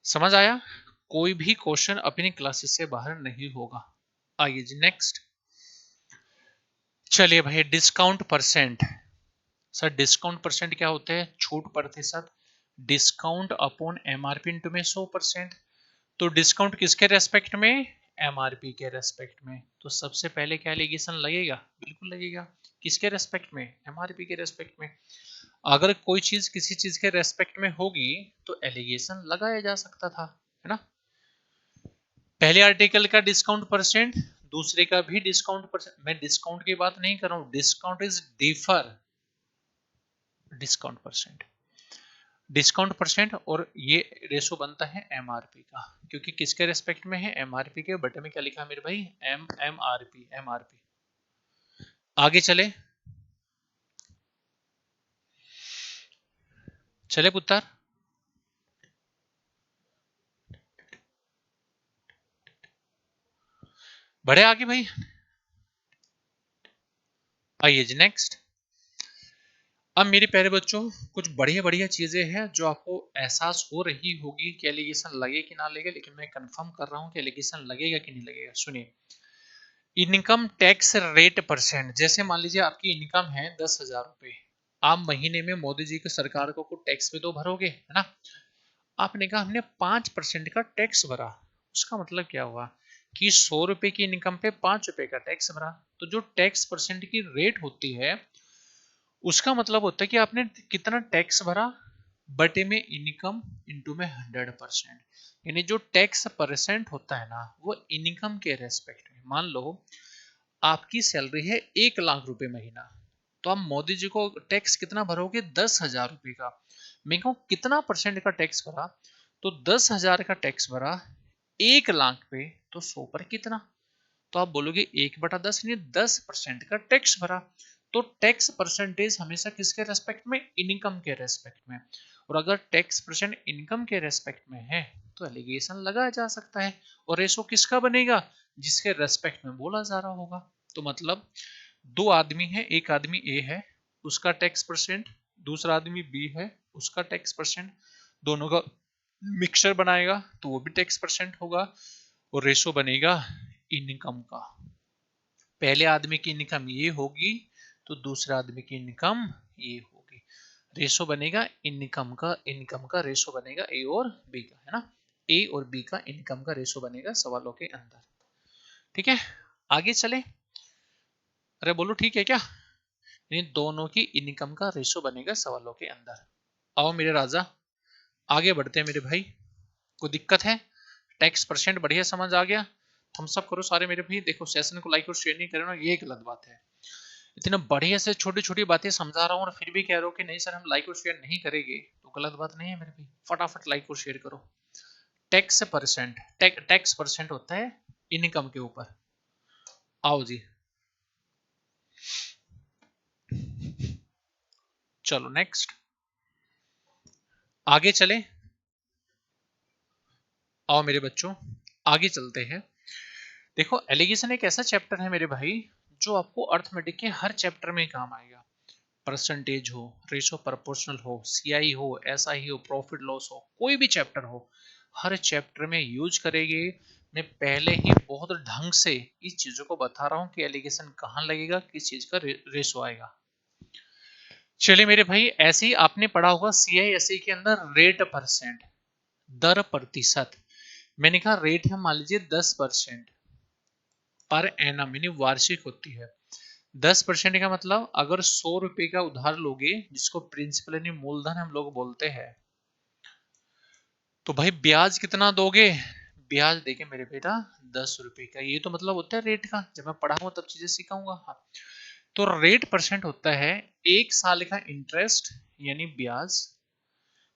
समझ आया? कोई भी क्वेश्चन अपनी क्लासेस से बाहर नहीं होगा। आइए जी नेक्स्ट। चलिए भाई discount percent. Sir discount percent क्या होता है? छूट प्रतिशत। डिस्काउंट अपॉन एमआरपी इंटू में 100%। तो डिस्काउंट किसके रेस्पेक्ट में? एमआरपी के रेस्पेक्ट में। तो सबसे पहले क्या एलिगेशन लगेगा? बिल्कुल लगेगा। किसके रेस्पेक्ट में? एमआरपी के रेस्पेक्ट में। अगर कोई चीज किसी चीज के रेस्पेक्ट में होगी तो एलिगेशन लगाया जा सकता था, है ना? पहले आर्टिकल का डिस्काउंट परसेंट, दूसरे का भी डिस्काउंट परसेंट। मैं डिस्काउंट की बात नहीं कर रहा हूं, discount is differ, discount percent, discount percent. और ये रेशो बनता है एमआरपी का, क्योंकि किसके रेस्पेक्ट में है? एमआरपी के। बटे में क्या लिखा मेरे भाई? MRP, MRP. आगे चले चले पुत्र, बढ़े आगे भाई। आइए जी नेक्स्ट। अब मेरे प्यारे बच्चों कुछ बढ़िया बढ़िया चीजें हैं जो आपको एहसास हो रही होगी कि एलिगेशन लगे कि ना लगे, लेकिन मैं कंफर्म कर रहा हूं कि एलिगेशन लगेगा कि नहीं लगेगा। सुनिए, इनकम टैक्स रेट परसेंट। जैसे मान लीजिए आपकी इनकम है 10,000 रुपए, आप महीने में मोदी जी की सरकार को टैक्स भी तो भरोगे, है ना? आपने कहा हमने 5% का टैक्स भरा, उसका मतलब क्या हुआ कि 100 रुपए की इनकम पे 5 रुपए का टैक्स भरा। तो जो टैक्स परसेंट की रेट होती है उसका मतलब होता है कि आपने कितना टैक्स भरा बटे में इनकम इंटू में 100%। यानी जो टैक्स परसेंट होता है ना वो इनकम के रेस्पेक्ट में। मान लो आपकी सैलरी है 1 लाख रुपए महीना, तो आप मोदी जी को टैक्स कितना भरोगे? 10,000 रुपए का। मैं कहूँ कितना परसेंट का टैक्स भरा? तो 10,000 का टैक्स भरा 1 लाख पे, तो 100 पर कितना? तो आप बोलोगे 1/10 यानी 10% का टैक्स भरा। तो टैक्स परसेंटेज हमेशा किसके रेस्पेक्ट में? इनकम के रेस्पेक्ट में। और अगर टैक्स परसेंट इनकम के रेस्पेक्ट में है तो एलिगेशन लगाया जा सकता है। और रेशो किसका बनेगा? जिसके रेस्पेक्ट में बोला जा रहा होगा। तो मतलब दो आदमी है, एक आदमी ए है उसका टैक्स परसेंट, दूसरा आदमी बी है उसका टैक्स परसेंट, दोनों का मिक्सचर बनाएगा तो वो भी टैक्स परसेंट होगा। और रेशो बनेगा इनकम का। पहले आदमी की इनकम ये होगी तो दूसरे आदमी की इनकम ये होगी। रेशो बनेगा इनकम का रेशो बनेगा ए और बी का, है ना। ए और बी का इनकम का रेशो बनेगा सवालों के अंदर। ठीक है, आगे चले। अरे बोलो ठीक है क्या? इन दोनों की इनकम का रेशो बनेगा सवालों के अंदर। आओ मेरे राजा, आगे बढ़ते हैं मेरे भाई। कोई दिक्कत है? टैक्स परसेंट बढ़िया समझ आ गया? थम्स अप करो सारे मेरे भाई। देखो सेशन को लाइक और शेयर नहीं कर रहे हो ये गलत बात है। इतना बढ़िया से छोटी छोटी बातें समझा रहा हूँ और फिर भी कह रहे हो कि नहीं सर हम लाइक और शेयर नहीं करेंगे, तो गलत बात नहीं है मेरे भाई। फटाफट लाइक और शेयर करो। टैक्स परसेंट होता है इनकम के ऊपर। आओ जी, चलो नेक्स्ट आगे चले। आओ मेरे बच्चों आगे चलते हैं। देखो एलिगेशन एक ऐसा चैप्टर है मेरे भाई जो आपको अर्थमेटिक के हर चैप्टर में काम आएगा। परसेंटेज हो, रेशो प्रोपोर्शनल हो, सीआई हो, एसआई हो, प्रॉफिट लॉस हो, कोई भी चैप्टर हो हर चैप्टर में यूज करेंगे। मैं पहले ही बहुत ढंग से इस चीजों को बता रहा हूं कि एलिगेशन कहां लगेगा, किस चीज का रेशो आएगा। चलिए मेरे भाई, ऐसे ही आपने पढ़ा होगा सीआईएसई के अंदर रेट परसेंट, दर प्रतिशत। मैंने कहा रेट है मान लीजिए 10% पर एनम यानी वार्षिक होती है। 10% का मतलब अगर 100 रुपए का उधार लोगे जिसको प्रिंसिपल यानी मूलधन हम लोग बोलते हैं, तो भाई ब्याज कितना दोगे? ब्याज देके मेरे बेटा 10 रुपए का। ये तो मतलब होता है रेट का। जब मैं पढ़ाऊंगा तब चीजें सिखाऊंगा। हाँ, तो रेट परसेंट होता है 1 साल का इंटरेस्ट यानी ब्याज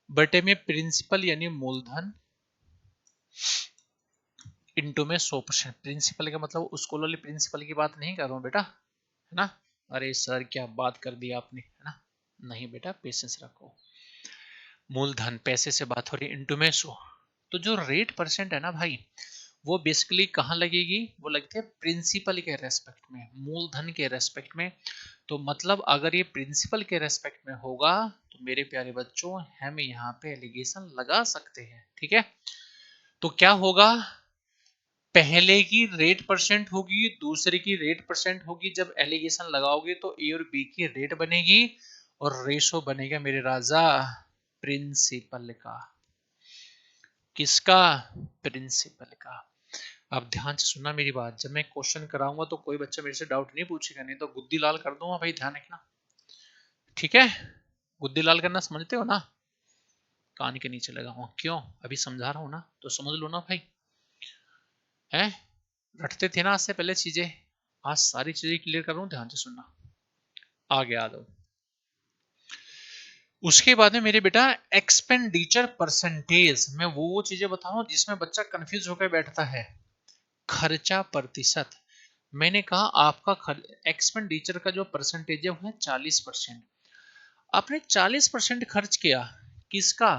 बटे में प्रिंसिपल यानी मूलधन इंटू में 100%। प्रिंसिपल का मतलब स्कूल वाले प्रिंसिपल की बात नहीं कर रहा हूँ बेटा, है ना। अरे सर क्या बात कर दी आपने, है ना। नहीं बेटा पेशेंस रखो। मूलधन पैसे से बात हो रही है, इंटू में 100। तो जो रेट परसेंट है ना भाई वो बेसिकली कहाँ लगेगी? वो लगती है प्रिंसिपल के रेस्पेक्ट में, मूलधन के रेस्पेक्ट में। तो मतलब अगर ये प्रिंसिपल के रेस्पेक्ट में होगा तो मेरे प्यारे बच्चों हम यहाँ पे एलिगेशन लगा सकते हैं। ठीक है, तो क्या होगा? पहले की रेट परसेंट होगी, दूसरे की रेट परसेंट होगी। जब एलिगेशन लगाओगे तो ए और बी की रेट बनेगी और रेशो बनेगा मेरे राजा प्रिंसिपल का। किसका? प्रिंसिपल का। अब ध्यान से सुनना मेरी बात। जब मैं क्वेश्चन कराऊंगा तो कोई बच्चा मेरे से डाउट नहीं पूछेगा, नहीं तो गुद्दी लाल कर दूंगा भाई, ध्यान रखना। ठीक है, गुद्दी लाल करना समझते हो ना? कान के नीचे लगा हूं क्यों? अभी समझा रहा हूं ना तो समझ लो ना भाई। है रटते थे ना आज से पहले चीजें, आज सारी चीजें क्लियर कर रहा हूं, ध्यान से सुनना। आगे आ दो। उसके बाद में मेरे बेटा एक्सपेंडिचर परसेंटेज, मैं वो चीजें बता रहा हूं जिसमें बच्चा कंफ्यूज होकर बैठता है। खर्चा प्रतिशत। मैंने कहा आपका एक्सपेंडिचर का जो परसेंटेज है वो है 40%। आपने 40% खर्च किया, किसका?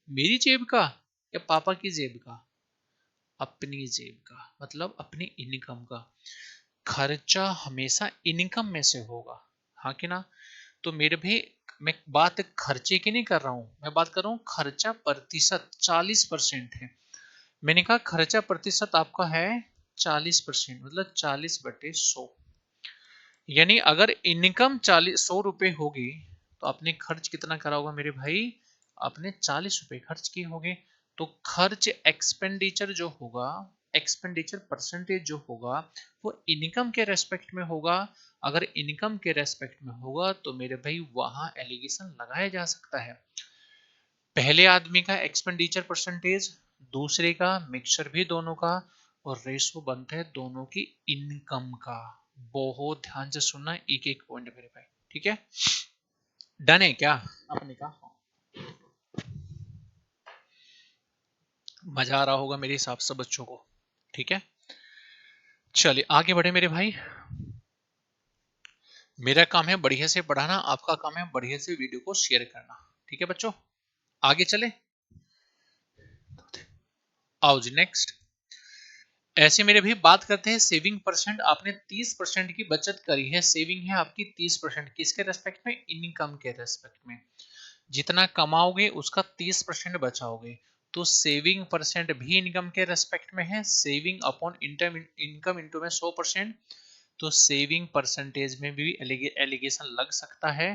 मेरी जेब का या पापा की जेब का? अपनी जेब का, मतलब अपनी इनकम का। खर्चा हमेशा इनकम में से होगा, हाँ कि ना। तो मेरे भाई मैं बात खर्चे की नहीं कर रहा हूं, मैं बात कर रहा हूं खर्चा प्रतिशत 40% है। मैंने कहा खर्चा प्रतिशत आपका है 40%, मतलब 40/100। यानी अगर इनकम 100 रुपए होगी तो आपने खर्च कितना करा होगा मेरे भाई? आपने 40 रुपए खर्च किए होंगे। तो खर्च एक्सपेंडिचर जो होगा, एक्सपेंडिचर परसेंटेज जो होगा वो इनकम के रेस्पेक्ट में होगा। अगर इनकम के रेस्पेक्ट में होगा तो मेरे भाई वहां एलिगेशन लगाया जा सकता है। पहले आदमी का एक्सपेंडिचर परसेंटेज, दूसरे का मिक्सचर भी दोनों का, और रेशो बनता है दोनों की इनकम का। बहुत ध्यान से सुनना एक एक पॉइंट मेरे भाई, ठीक है। डन है क्या अपने का? मजा आ रहा होगा मेरे हिसाब से बच्चों को, ठीक है। चलिए आगे बढ़े मेरे भाई। मेरा काम है बढ़िया से पढ़ाना, आपका काम है बढ़िया से वीडियो को शेयर करना, ठीक है बच्चों। आगे चले, आओ जी नेक्स्ट। ऐसे मेरे भी बात करते हैं सेविंग परसेंट। आपने 30% की बचत करी है, सेविंग है आपकी 30%, किसके रेस्पेक्ट में? इनकम के रेस्पेक्ट में। जितना कमाओगे उसका 30% बचाओगे, तो सेविंग परसेंट भी इनकम के रेस्पेक्ट में है। सेविंग अपॉन इनकम इंटू में 100%, तो सेविंग परसेंटेज में भी एलिगेशन लग सकता है।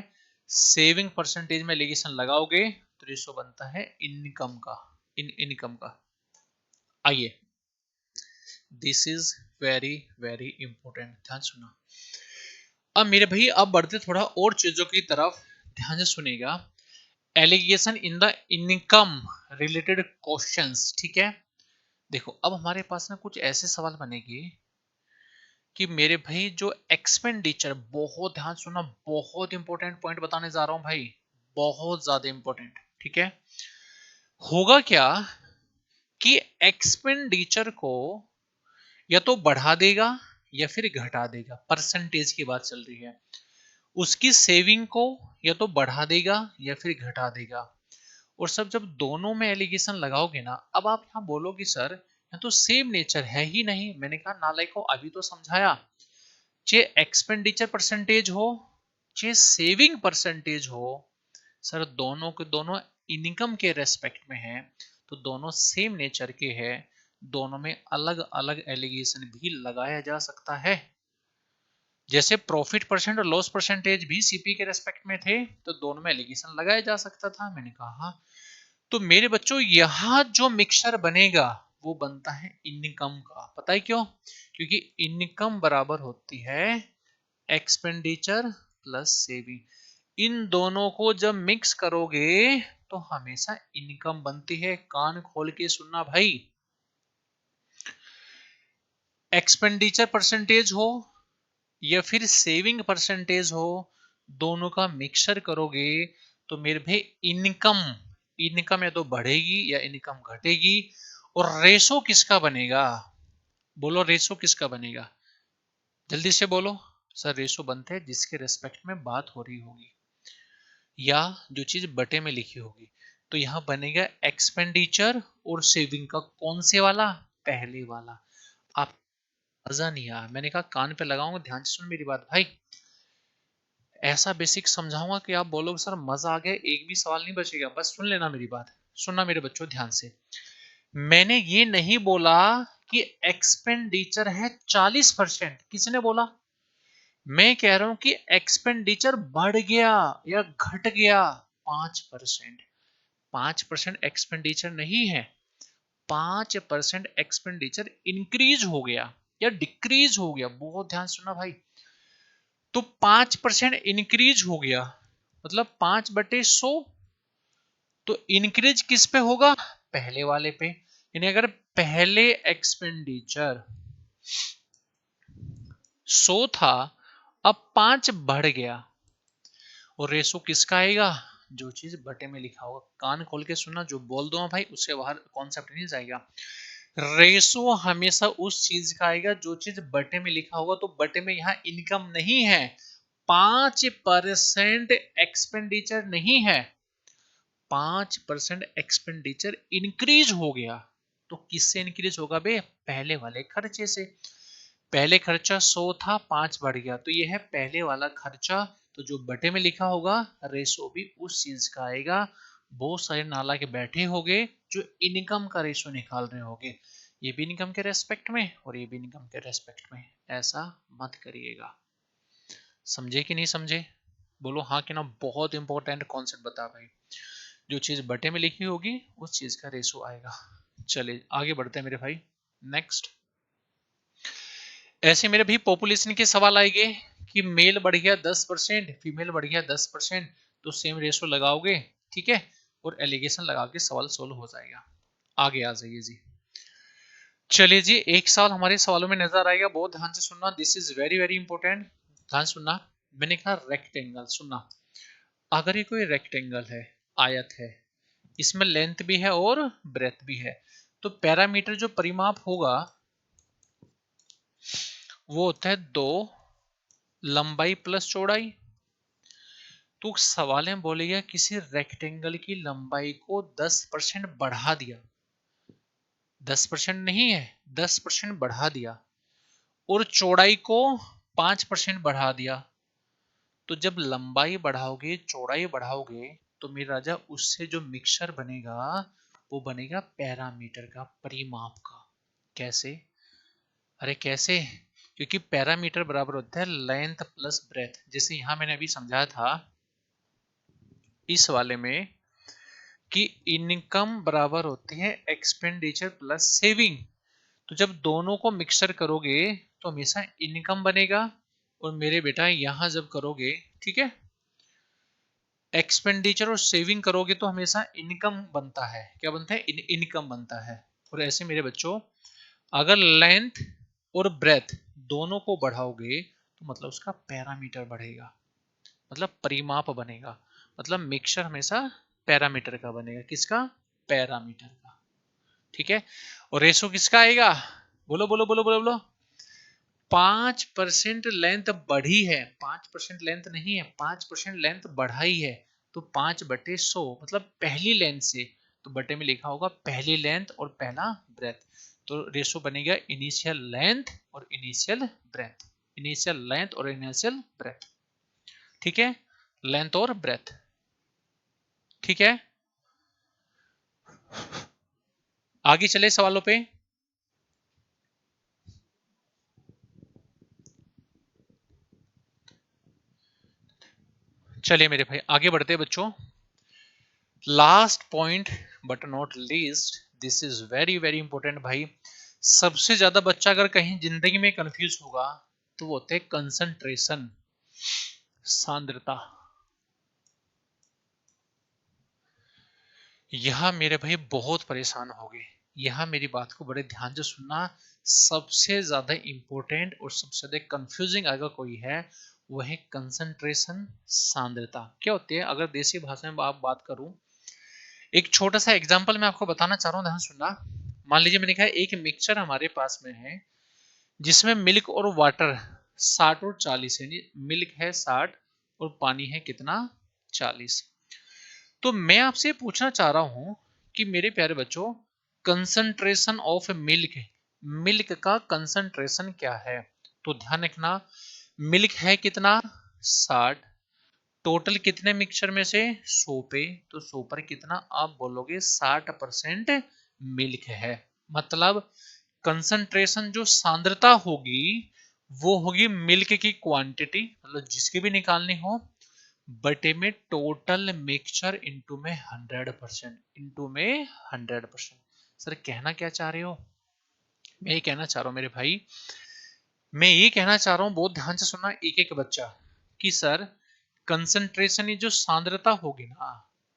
सेविंग परसेंटेज में एलिगेशन लगाओगे तो रेशो बनता है इनकम का, इनकम का। आइए, this is very very important, ध्यान सुना। अब मेरे भाई अब बढ़ते थोड़ा और चीजों की तरफ, ध्यान से सुनेगा। Alligation in the income related questions, ठीक है। देखो अब हमारे पास ना कुछ ऐसे सवाल बनेंगे कि मेरे भाई जो एक्सपेंडिचर, बहुत ध्यान सुनना, बहुत इंपॉर्टेंट पॉइंट बताने जा रहा हूं भाई, बहुत ज्यादा इंपॉर्टेंट, ठीक है। होगा क्या कि एक्सपेंडिचर को या तो बढ़ा देगा या फिर घटा देगा, परसेंटेज की बात चल रही है। उसकी सेविंग को या तो बढ़ा देगा या फिर घटा देगा। और सब जब दोनों में एलिगेशन लगाओगे ना, अब आप यहाँ बोलोगे सर यहाँ तो सेम नेचर है ही नहीं। मैंने कहा नालायक को अभी तो समझाया, चाहे एक्सपेंडिचर परसेंटेज हो चाहे सेविंग परसेंटेज हो, सर दोनों के दोनों इनकम के रेस्पेक्ट में है, तो दोनों सेम नेचर के हैं। दोनों में अलग अलग एलिगेशन भी लगाया जा सकता है। जैसे प्रॉफिट परसेंट और लॉस परसेंटेज भी सीपी के रेस्पेक्ट में थे, तो दोनों में एलिगेशन लगाया जा सकता था। मैंने कहा तो मेरे बच्चों यहां जो मिक्सचर बनेगा वो बनता है इनकम का। पता है क्यों? क्योंकि इनकम बराबर होती है एक्सपेंडिचर प्लस सेविंग। इन दोनों को जब मिक्स करोगे तो हमेशा इनकम बनती है। कान खोल के सुनना भाई, एक्सपेंडिचर परसेंटेज हो या फिर सेविंग परसेंटेज हो, दोनों का मिक्सचर करोगे तो मेरे भाई इनकम, इनकम या तो बढ़ेगी या इनकम घटेगी। और रेशो किसका बनेगा? बोलो रेशो किसका बनेगा, जल्दी से बोलो। सर रेशो बनते हैं जिसके रेस्पेक्ट में बात हो रही होगी या जो चीज बटे में लिखी होगी। तो यहां बनेगा एक्सपेंडिचर और सेविंग का, कौन से वाला? पहले वाला। आप मजा नहीं आया, मैंने कहा कान पे लगाऊंगा, ध्यान से सुन मेरी बात भाई। ऐसा बेसिक समझाऊंगा कि आप बोलोगे सर मजा आ गया, एक भी सवाल नहीं बचेगा। बस सुन लेना मेरी बात, सुनना मेरे बच्चों ध्यान से। मैंने ये नहीं बोला कि एक्सपेंडिचर है 40%, किसने बोला? मैं कह रहा हूं कि एक्सपेंडिचर बढ़ गया या घट गया 5%। 5% एक्सपेंडिचर नहीं है, 5% एक्सपेंडिचर इंक्रीज हो गया या डिक्रीज हो गया। बहुत ध्यान सुनना भाई। तो 5% इंक्रीज हो गया मतलब 5/100। तो इंक्रीज किस पे होगा? पहले वाले पे। यानी अगर पहले एक्सपेंडिचर 100 था, अब 5 बढ़ गया, और रेशो किसका आएगा? जो चीज बटे में लिखा होगा। कान खोल के सुनना, जो बोल दूंगा भाई उससे बाहर कॉन्सेप्ट नहीं जाएगा। रेशो हमेशा उस चीज का आएगा जो चीज बटे में लिखा होगा। तो बटे में यहाँ इनकम नहीं है, 5% एक्सपेंडिचर नहीं है, 5% एक्सपेंडिचर इंक्रीज हो गया। तो किससे इंक्रीज होगा बे? पहले वाले खर्चे से। पहले खर्चा 100 था, 5 बढ़ गया, तो ये है पहले वाला खर्चा। तो जो बटे में लिखा होगा रेशो भी उस चीज का आएगा। बहुत सारे नाला के बैठे होंगे जो इनकम का रेशो निकाल रहे होंगे, ये भी इनकम के रेस्पेक्ट में और ये भी इनकम के रेस्पेक्ट में। ऐसा मत करिएगा। समझे कि नहीं समझे? बोलो हाँ कि ना। बहुत इंपॉर्टेंट कॉन्सेप्ट बता भाई। जो चीज बटे में लिखी होगी उस चीज का रेशो आएगा। चलिए आगे बढ़ते हैं मेरे भाई। नेक्स्ट, ऐसे मेरे भी पॉपुलेशन के सवाल आएंगे कि मेल बढ़ गया 10%, फीमेल बढ़ गया 10%, तो सेम रेशो लगाओगे, ठीक है, और एलिगेशन लगा के सवाल सोल्व हो जाएगा। आगे आ जाइए जी। चलिए जी, एक सवाल हमारे सवालों में नजर आएगा, बहुत ध्यान से सुनना, this is very very important, ध्यान सुनना। मैंने कहा रेक्टेंगल, सुनना, अगर ये कोई रेक्टेंगल है, आयत है, इसमें लेंथ भी है और ब्रेथ भी है, तो पैरामीटर जो परिमाप होगा वो होता है 2 लंबाई प्लस चौड़ाई। तो सवाल में बोलेगा किसी रेक्टेंगल की लंबाई को 10% बढ़ा दिया, 10% नहीं है, 10% बढ़ा दिया, और चौड़ाई को 5% बढ़ा दिया, तो जब लंबाई बढ़ाओगे चौड़ाई बढ़ाओगे तो मेरा राजा उससे जो मिक्सचर बनेगा वो बनेगा पैरामीटर का, परिमाप का। कैसे? अरे कैसे? क्योंकि पैरामीटर बराबर होता है लेंथ प्लस ब्रेथ। जैसे यहां मैंने अभी समझाया था इस वाले में कि इनकम बराबर होती है एक्सपेंडिचर प्लस सेविंग। तो जब दोनों को मिक्सर करोगे तो हमेशा इनकम बनेगा, और मेरे बेटा यहां जब करोगे, ठीक है, एक्सपेंडिचर और सेविंग करोगे तो हमेशा इनकम बनता है। क्या बनता है? इनकम बनता है। और ऐसे मेरे बच्चों, अगर लेंथ और ब्रेथ दोनों को बढ़ाओगे तो मतलब उसका पैरामीटर बढ़ेगा, मतलब परिमाप बनेगा, मतलब मिक्सचर हमेशा पैरामीटर का बनेगा। किसका? पैरामीटर का, ठीक है। और रेशो किसका आएगा? बोलो बोलो बोलो बोलो बोलो। 5% लेंथ बढ़ी है, 5% लेंथ नहीं है, 5% लेंथ बढ़ाई है, तो 5/100 मतलब पहली लेंथ से, तो बटे में लिखा होगा पहली लेंथ और पहला ब्रेथ, तो रेशो बनेगा इनिशियल लेंथ और इनिशियल ब्रेथ, इनिशियल लेंथ और इनिशियल ब्रेथ, ठीक है, लेंथ और ब्रेथ, ठीक है। आगे चले सवालों पे। चलिए मेरे भाई आगे बढ़ते हैं बच्चों। Last point but not least, this is very very important भाई। सबसे ज्यादा बच्चा अगर कहीं जिंदगी में कंफ्यूज होगा तो वो होते हैं कंसंट्रेशन, सांद्रता। यहां मेरे भाई बहुत परेशान हो गए, यहां मेरी बात को बड़े ध्यान से सुनना। सबसे ज्यादा इंपॉर्टेंट और सबसे ज्यादा कंफ्यूजिंग अगर कोई है वो है कंसंट्रेशन, सांद्रता। क्या होती है? अगर देसी भाषा में आप बात करूं, एक छोटा सा एग्जांपल मैं आपको बताना चाह रहा हूं, ध्यान सुनना। मान लीजिए मैंने कहा एक मिक्सचर हमारे पास में है जिसमें मिल्क और वाटर 60 और 40 है, मिल्क है 60 और पानी है कितना? 40। तो मैं आपसे पूछना चाह रहा हूं कि मेरे प्यारे बच्चों, कंसंट्रेशन ऑफ मिल्क, मिल्क का कंसंट्रेशन क्या है? तो ध्यान रखना, मिल्क है कितना? 60। टोटल कितने मिक्सचर में से? 100 पे, तो 100 पर कितना आप बोलोगे? 60% मिल्क है। मतलब कंसंट्रेशन जो सांद्रता होगी वो होगी मिल्क की क्वांटिटी, मतलब जिसकी भी निकालनी हो, बटे में टोटल मिक्सचर इंटू में 100%, इंटू में 100%। सर कहना क्या चाह रहे हो? मैं ये कहना चाह रहा हूं मेरे भाई, मैं ये कहना चाह रहा हूं, बहुत ध्यान से सुनना एक एक बच्चा, कि सर कंसंट्रेशन, ये जो सांद्रता होगी ना,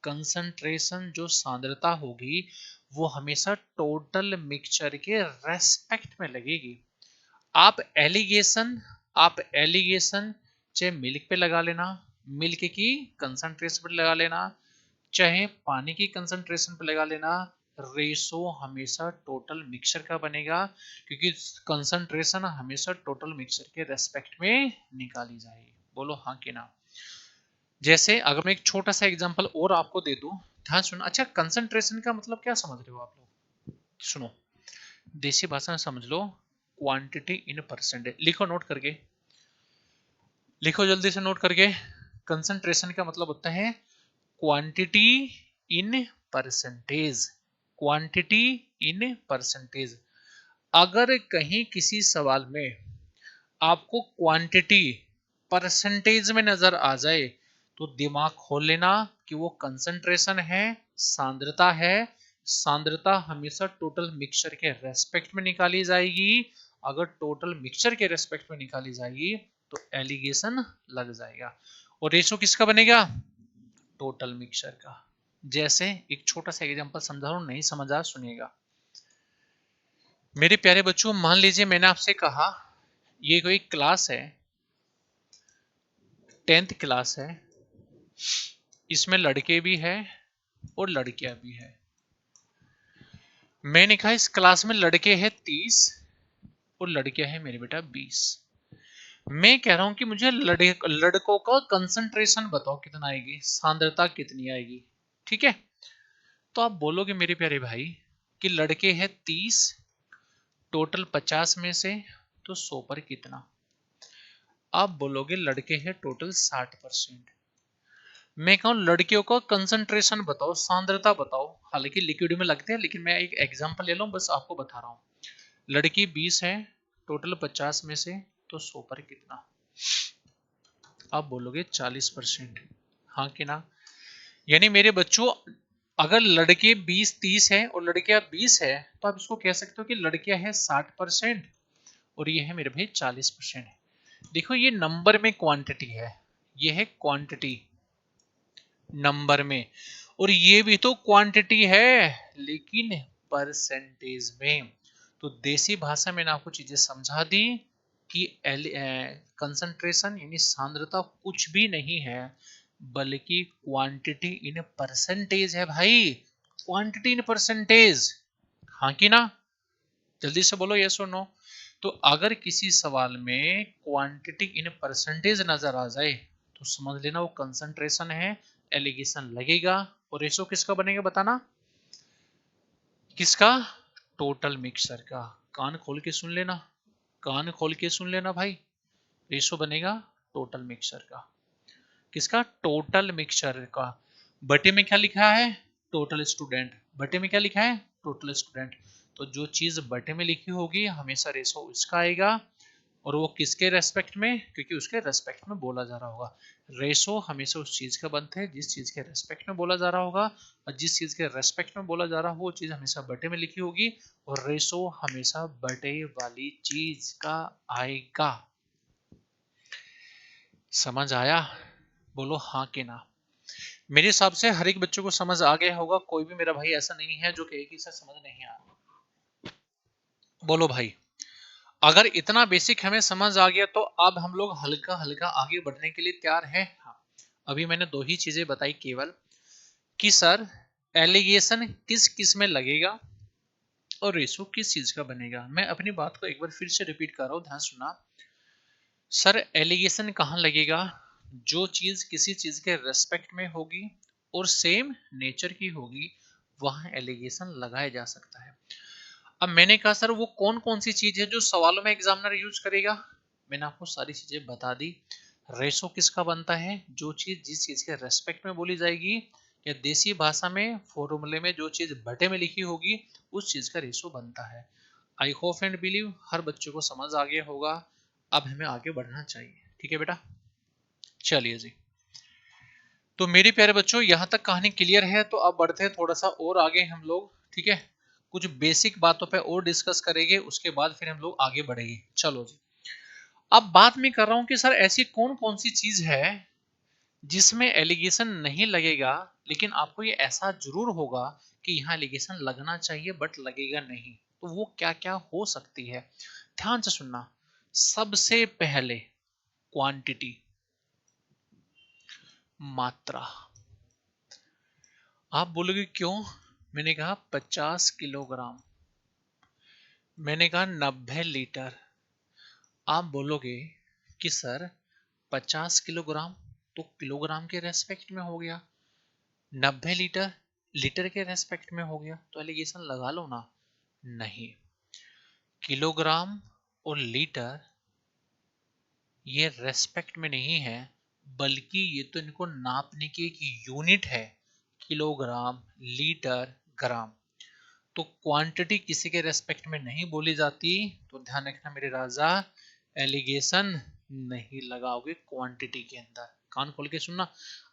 कंसंट्रेशन जो सांद्रता होगी वो हमेशा टोटल मिक्सचर के रेस्पेक्ट में लगेगी। आप एलिगेशन, आप एलिगेशन चाहे मिल्क पे लगा लेना, मिल्क की कंसंट्रेशन पे लगा लेना, चाहे पानी की कंसंट्रेशन पे लगा लेना, रेशो हमेशा टोटल मिक्सचर का बनेगा, क्योंकि कंसंट्रेशन हमेशा टोटल मिक्सचर के रेस्पेक्ट में निकाली जाएगी। बोलो हाँ कि ना? जैसे अगर मैं एक छोटा सा एग्जांपल और आपको दे दूं, ध्यान सुनो। अच्छा, कंसंट्रेशन का मतलब क्या समझ रहे हो आप लोग? सुनो, देसी भाषा में समझ लो, क्वांटिटी इन परसेंटेज। लिखो नोट करके, लिखो जल्दी से नोट करके। कंसंट्रेशन का मतलब होता है quantity in percentage, quantity in percentage. अगर कहीं किसी सवाल में आपको क्वांटिटी परसेंटेज में नजर आ जाए तो दिमाग खोल लेना कि वो कंसंट्रेशन है सांद्रता है, सांद्रता हमेशा टोटल मिक्सचर के रेस्पेक्ट में निकाली जाएगी। अगर टोटल मिक्सचर के रेस्पेक्ट में निकाली जाएगी तो एलिगेशन लग जाएगा। और रेशो किसका बनेगा? टोटल मिक्सचर का। जैसे एक छोटा सा एग्जांपल समझा रहा हूं, नहीं समझा सुनिएगा। मेरे प्यारे बच्चों, मान लीजिए मैंने आपसे कहा ये कोई क्लास है, 10th क्लास है, इसमें लड़के भी है और लड़कियां भी है। मैंने कहा इस क्लास में लड़के हैं 30 और लड़कियां हैं मेरे बेटा 20। मैं कह रहा हूं कि मुझे लड़कों का कंसंट्रेशन बताओ कितना आएगी, सांद्रता कितनी आएगी। ठीक है, तो आप बोलोगे मेरे प्यारे भाई कि लड़के हैं 30, टोटल 50 में से तो 100 पर कितना। आप बोलोगे लड़के हैं टोटल 60%। मैं कहूं लड़कियों का कंसंट्रेशन बताओ, सांद्रता बताओ। हालांकि लिक्विड में लगते हैं, लेकिन मैं एक एग्जांपल ले लूं, बस आपको बता रहा हूं। लड़की 20 है, टोटल 50 में से तो 100 पर कितना। आप बोलोगे 40%। हाँ कि ना? यानी मेरे बच्चों, अगर लड़के 20-30 है और लड़कियां 20 है तो आप इसको कह सकते हो कि लड़कियां है 60% और ये है मेरे भाई 40%। देखो ये नंबर में क्वांटिटी है, ये है क्वांटिटी नंबर में, और ये भी तो क्वांटिटी है लेकिन परसेंटेज में। तो देसी भाषा में आपको चीजें समझा दी कि कंसंट्रेशन यानी सांद्रता कुछ भी नहीं है बल्कि क्वांटिटी इन परसेंटेज है भाई, क्वांटिटी इन परसेंटेज। हाँ कि ना? जल्दी से बोलो यस और नो। तो अगर किसी सवाल में क्वांटिटी इन परसेंटेज नजर आ जाए तो समझ लेना वो कंसंट्रेशन है, एलिगेशन लगेगा। और रेशो किसका बनेगा बताना? किसका? टोटल मिक्सचर का। कान खोल के सुन लेना, कान खोल के सुन लेना भाई। रेशो बनेगा टोटल मिक्सचर का। किसका? टोटल मिक्सचर का। बटे में क्या लिखा है? Total student. बटे में क्या लिखा है? Total student. तो जो चीज बटे में लिखी होगी हमेशा रेशो उसका आएगा, और वो किसके रेस्पेक्ट में? क्योंकि उसके रेस्पेक्ट में बोला जा रहा होगा। रेशो हमेशा उस चीज का बनता है जिस चीज के रेस्पेक्ट में बोला जा रहा होगा, और जिस चीज के रेस्पेक्ट में बोला जा रहा हो वो चीज हमेशा बटे में लिखी होगी, और रेशो हमेशा बटे वाली चीज का आएगा। समझ आया? बोलो हाँ कि ना। मेरे हिसाब से हर एक बच्चों को समझ आ गया होगा, कोई भी मेरा भाई ऐसा नहीं है जो कहे कि इसे समझ नहीं आया। बोलो भाई, अगर इतना बेसिक हमें समझ आ गया तो अब हम लोग हल्का हल्का आगे बढ़ने के लिए तैयार हैं। हाँ, अभी मैंने दो ही चीजें बताई केवल कि सर एलिगेशन किस किस में लगेगा और रेशो किस चीज का बनेगा। मैं अपनी बात को एक बार फिर से रिपीट कर रहा हूं, ध्यान सुनना। सर एलिगेशन कहाँ लगेगा? जो चीज किसी चीज के रेस्पेक्ट में होगी और सेम नेचर की होगी वहां एलिगेशन लगाया जा सकता है। अब मैंने कहा सर वो कौन कौन सी चीज है जो सवालों में एग्जामिनर यूज करेगा। मैंने आपको सारी चीजें बता दी। रेशो किसका बनता है? जो चीज जिस चीज के रेस्पेक्ट में बोली जाएगी, या देसी भाषा में फॉर्मूले में जो चीज बटे में लिखी होगी उस चीज का रेशो बनता है। आई होप एंड बिलीव हर बच्चे को समझ आ गया होगा। अब हमें आगे बढ़ना चाहिए। ठीक है बेटा, चलिए जी। तो मेरे प्यारे बच्चों यहां तक कहानी क्लियर है, तो अब बढ़ते हैं थोड़ा सा और आगे हम लोग। ठीक है, कुछ बेसिक बातों पे और डिस्कस करेंगे, उसके बाद फिर हम लोग आगे बढ़ेंगे। चलो जी। अब बात मैं कर रहा हूं कि सर ऐसी कौन कौन सी चीज है जिसमें एलिगेशन नहीं लगेगा, लेकिन आपको ये ऐसा जरूर होगा कि यहाँ एलिगेशन लगना चाहिए बट लगेगा नहीं। तो वो क्या क्या हो सकती है? ध्यान से सुनना। सबसे पहले क्वांटिटी, मात्रा। आप बोलोगे क्यों? मैंने कहा 50 किलोग्राम, मैंने कहा 90 लीटर। आप बोलोगे कि सर 50 किलोग्राम तो किलोग्राम के रेस्पेक्ट में हो गया, 90 लीटर लीटर के रेस्पेक्ट में हो गया, तो एलिगेशन लगा लो ना। नहीं, किलोग्राम और लीटर ये रेस्पेक्ट में नहीं है, बल्कि ये तो इनको नापने की एक यूनिट है। किलोग्राम, लीटर, ग्राम। तो क्वांटिटी किसी के रेस्पेक्ट में नहीं बोली जाती, तो ध्यान रखना मेरे राजा, एलिगेशन नहीं लगाओगे क्वांटिटी के अंदर। कान खोल के सुनना।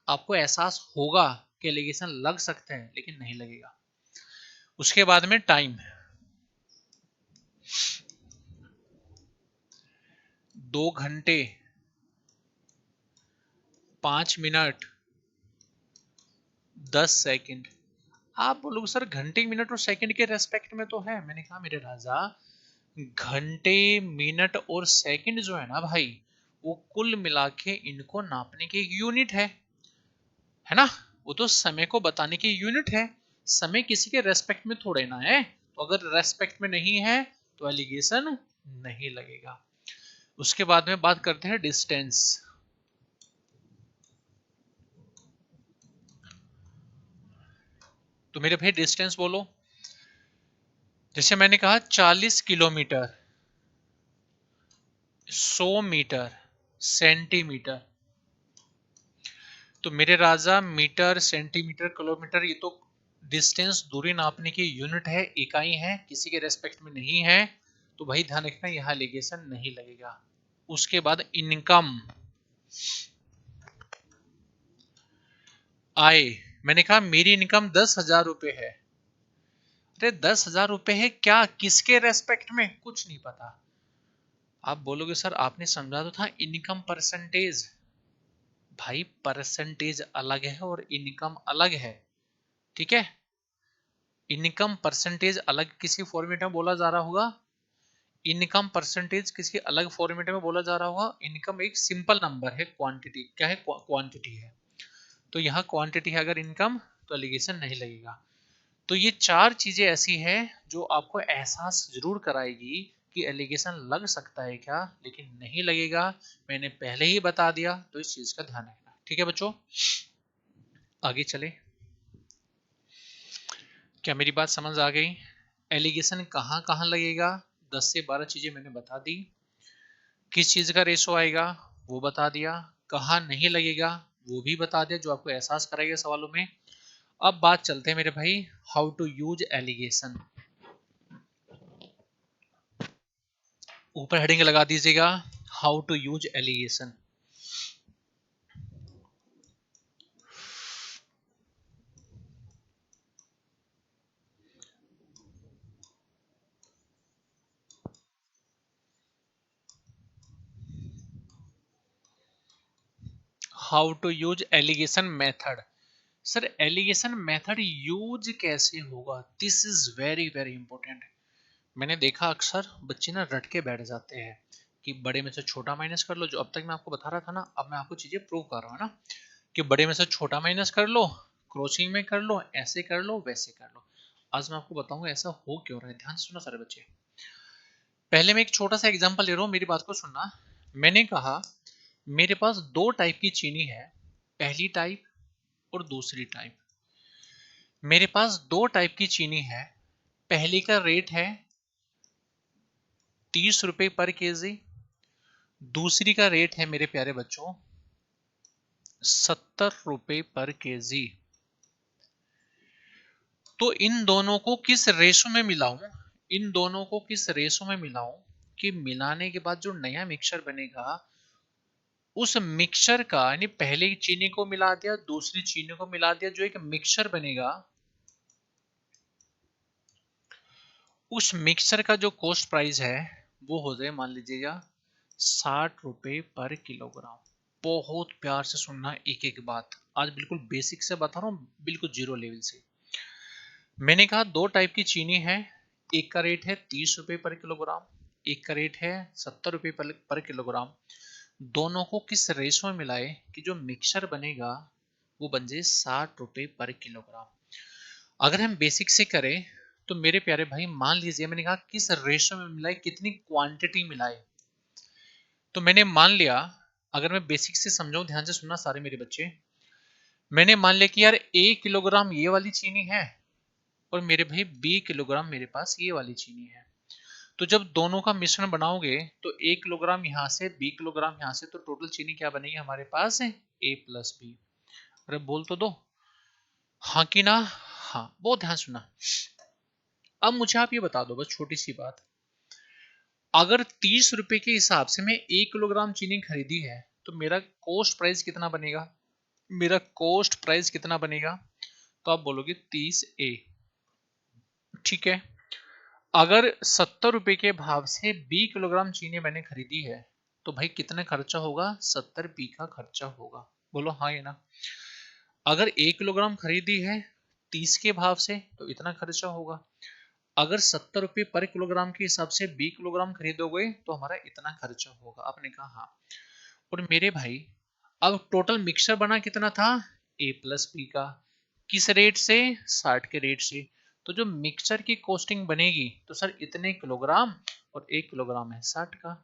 आपको एहसास होगा कि एलिगेशन लग सकते हैं लेकिन नहीं लगेगा। उसके बाद में टाइम 2 घंटे 5 मिनट 10 सेकंड। आप बोलोगे सर घंटे मिनट और सेकंड के रेस्पेक्ट में तो है। मैंने कहा मेरे राजा, घंटे मिनट और सेकंड जो है ना भाई, वो कुल मिला के इनको नापने की एक यूनिट है ना। वो तो समय को बताने की यूनिट है। समय किसी के रेस्पेक्ट में थोड़े ना है, तो अगर रेस्पेक्ट में नहीं है तो एलिगेशन नहीं लगेगा। उसके बाद में बात करते हैं डिस्टेंस। तो मेरे भाई डिस्टेंस बोलो। जैसे मैंने कहा 40 किलोमीटर, 100 मीटर, सेंटीमीटर। तो मेरे राजा मीटर सेंटीमीटर किलोमीटर ये तो डिस्टेंस दूरी नापने की यूनिट है, इकाई है, किसी के रेस्पेक्ट में नहीं है, तो भाई ध्यान रखना यहाँ एलिगेशन नहीं लगेगा। उसके बाद इनकम, आय। मैंने कहा मेरी इनकम 10,000 रुपए है। अरे 10,000 रुपए है क्या, किसके रेस्पेक्ट में, कुछ नहीं पता। आप बोलोगे सर आपने समझा तो था इनकम परसेंटेज। भाई परसेंटेज अलग है और इनकम अलग है, ठीक है। इनकम परसेंटेज अलग किसी फॉर्मेट में बोला जा रहा होगा, इनकम परसेंटेज किसी अलग फॉर्मेट में बोला जा रहा होगा। इनकम एक सिंपल नंबर है, क्वांटिटी क्या है, क्वांटिटी है। तो यहाँ क्वांटिटी है अगर इनकम, तो एलिगेशन नहीं लगेगा। तो ये चार चीजें ऐसी हैं जो आपको एहसास जरूर कराएगी कि एलिगेशन लग सकता है क्या, लेकिन नहीं लगेगा। मैंने पहले ही बता दिया, तो इस चीज का ध्यान रखना, ठीक है बच्चों। आगे चले, क्या मेरी बात समझ आ गई। एलिगेशन कहाँ कहाँ लगेगा, 10 से 12 चीजें मैंने बता दी। किस चीज का रेशो आएगा वो बता दिया, कहाँ नहीं लगेगा वो भी बता दिया, जो आपको एहसास कराएगा सवालों में। अब बात चलते हैं मेरे भाई, हाउ टू यूज एलिगेशन। ऊपर हेडिंग लगा दीजिएगा, how to use alligation. How to use alligation method. Sir alligation method use कैसे होगा, this is very very important. मैंने देखा अक्सर बच्चे ना रट के बैठ जाते हैं कि बड़े में से छोटा माइनस कर लो, जो अब तक मैं आपको बता रहा था ना, अब मैं आपको चीजें प्रूव कर रहा हूँ ना, कि बड़े में से छोटा माइनस कर लो, क्रॉसिंग में कर लो, ऐसे कर लो, वैसे कर लो। आज मैं आपको बताऊंगा ऐसा हो क्यों रहा है, ध्यान से सुनो सारे बच्चे। पहले मैं एक छोटा सा एग्जांपल ले रहा हूँ, मेरी बात को सुनना। मैंने कहा मेरे पास दो टाइप की चीनी है, पहली टाइप और दूसरी टाइप। मेरे पास दो टाइप की चीनी है, पहली का रेट है 30 रुपए पर केजी, दूसरी का रेट है मेरे प्यारे बच्चों 70 रुपए पर केजी। तो इन दोनों को किस रेशो में मिलाऊं, इन दोनों को किस रेशो में मिलाऊं कि मिलाने के बाद जो नया मिक्सचर बनेगा, उस मिक्सचर का, यानी पहले चीनी को मिला दिया दूसरी चीनी को मिला दिया, जो एक मिक्सचर बनेगा, उस मिक्सचर का जो कॉस्ट प्राइस है वो हो जाए मान लीजिएगा 60 रुपए पर किलोग्राम। बहुत प्यार से सुनना एक एक बात, आज बिल्कुल बेसिक से बता रहा हूँ, बिल्कुल जीरो लेवल से। मैंने कहा दो टाइप की चीनी है, एक का रेट है 30 रुपए पर किलोग्राम, एक का रेट है 70 रुपए पर किलोग्राम। दोनों को किस रेशो में मिलाए कि जो मिक्सचर बनेगा वो बन जाए 60 रुपए पर किलोग्राम। अगर हम बेसिक से करें तो मेरे प्यारे भाई मान लीजिए मैंने कहा किस रेशो में मिलाए, कितनी क्वांटिटी मिलाए। तो मैंने मान लिया, अगर मैं बेसिक से समझाऊं, ध्यान से सुनना सारे मेरे बच्चे। मैंने मान लिया कि यार 1 किलोग्राम ये वाली चीनी है और मेरे भाई 20 किलोग्राम मेरे पास ये वाली चीनी है। तो जब दोनों का मिश्रण बनाओगे तो 1 किलोग्राम यहाँ से 20 किलोग्राम यहाँ से, तो टोटल चीनी क्या बनेगी हमारे पास है A+B। अरे बोल तो दो हाँ कि ना, हाँ, बहुत ध्यान सुना। अब मुझे आप ये बता दो बस छोटी सी बात, अगर 30 रुपए के हिसाब से मैं 1 किलोग्राम चीनी खरीदी है तो मेरा कॉस्ट प्राइस कितना बनेगा। मेरा कॉस्ट प्राइस कितना बनेगा, तो आप बोलोगे 30A। ठीक है, अगर 70 रुपए के भाव से 20 किलोग्राम चीनी मैंने खरीदी है, तो भाई कितना खर्चा होगा, 70B का खर्चा होगा। बोलो हाँ या ना। अगर 1 किलोग्राम खरीदी है 30 के भाव से, तो इतना खर्चा होगा। अगर 70 रुपये पर किलोग्राम के हिसाब से 20 किलोग्राम खरीदोगे तो हमारा इतना खर्चा होगा। आपने कहा हाँ। और मेरे भाई अब टोटल मिक्सर बना कितना था, A+B का। किस रेट से, 60 के रेट से। तो जो मिक्सचर की कॉस्टिंग बनेगी, तो सर इतने किलोग्राम और 1 किलोग्राम है 60 का।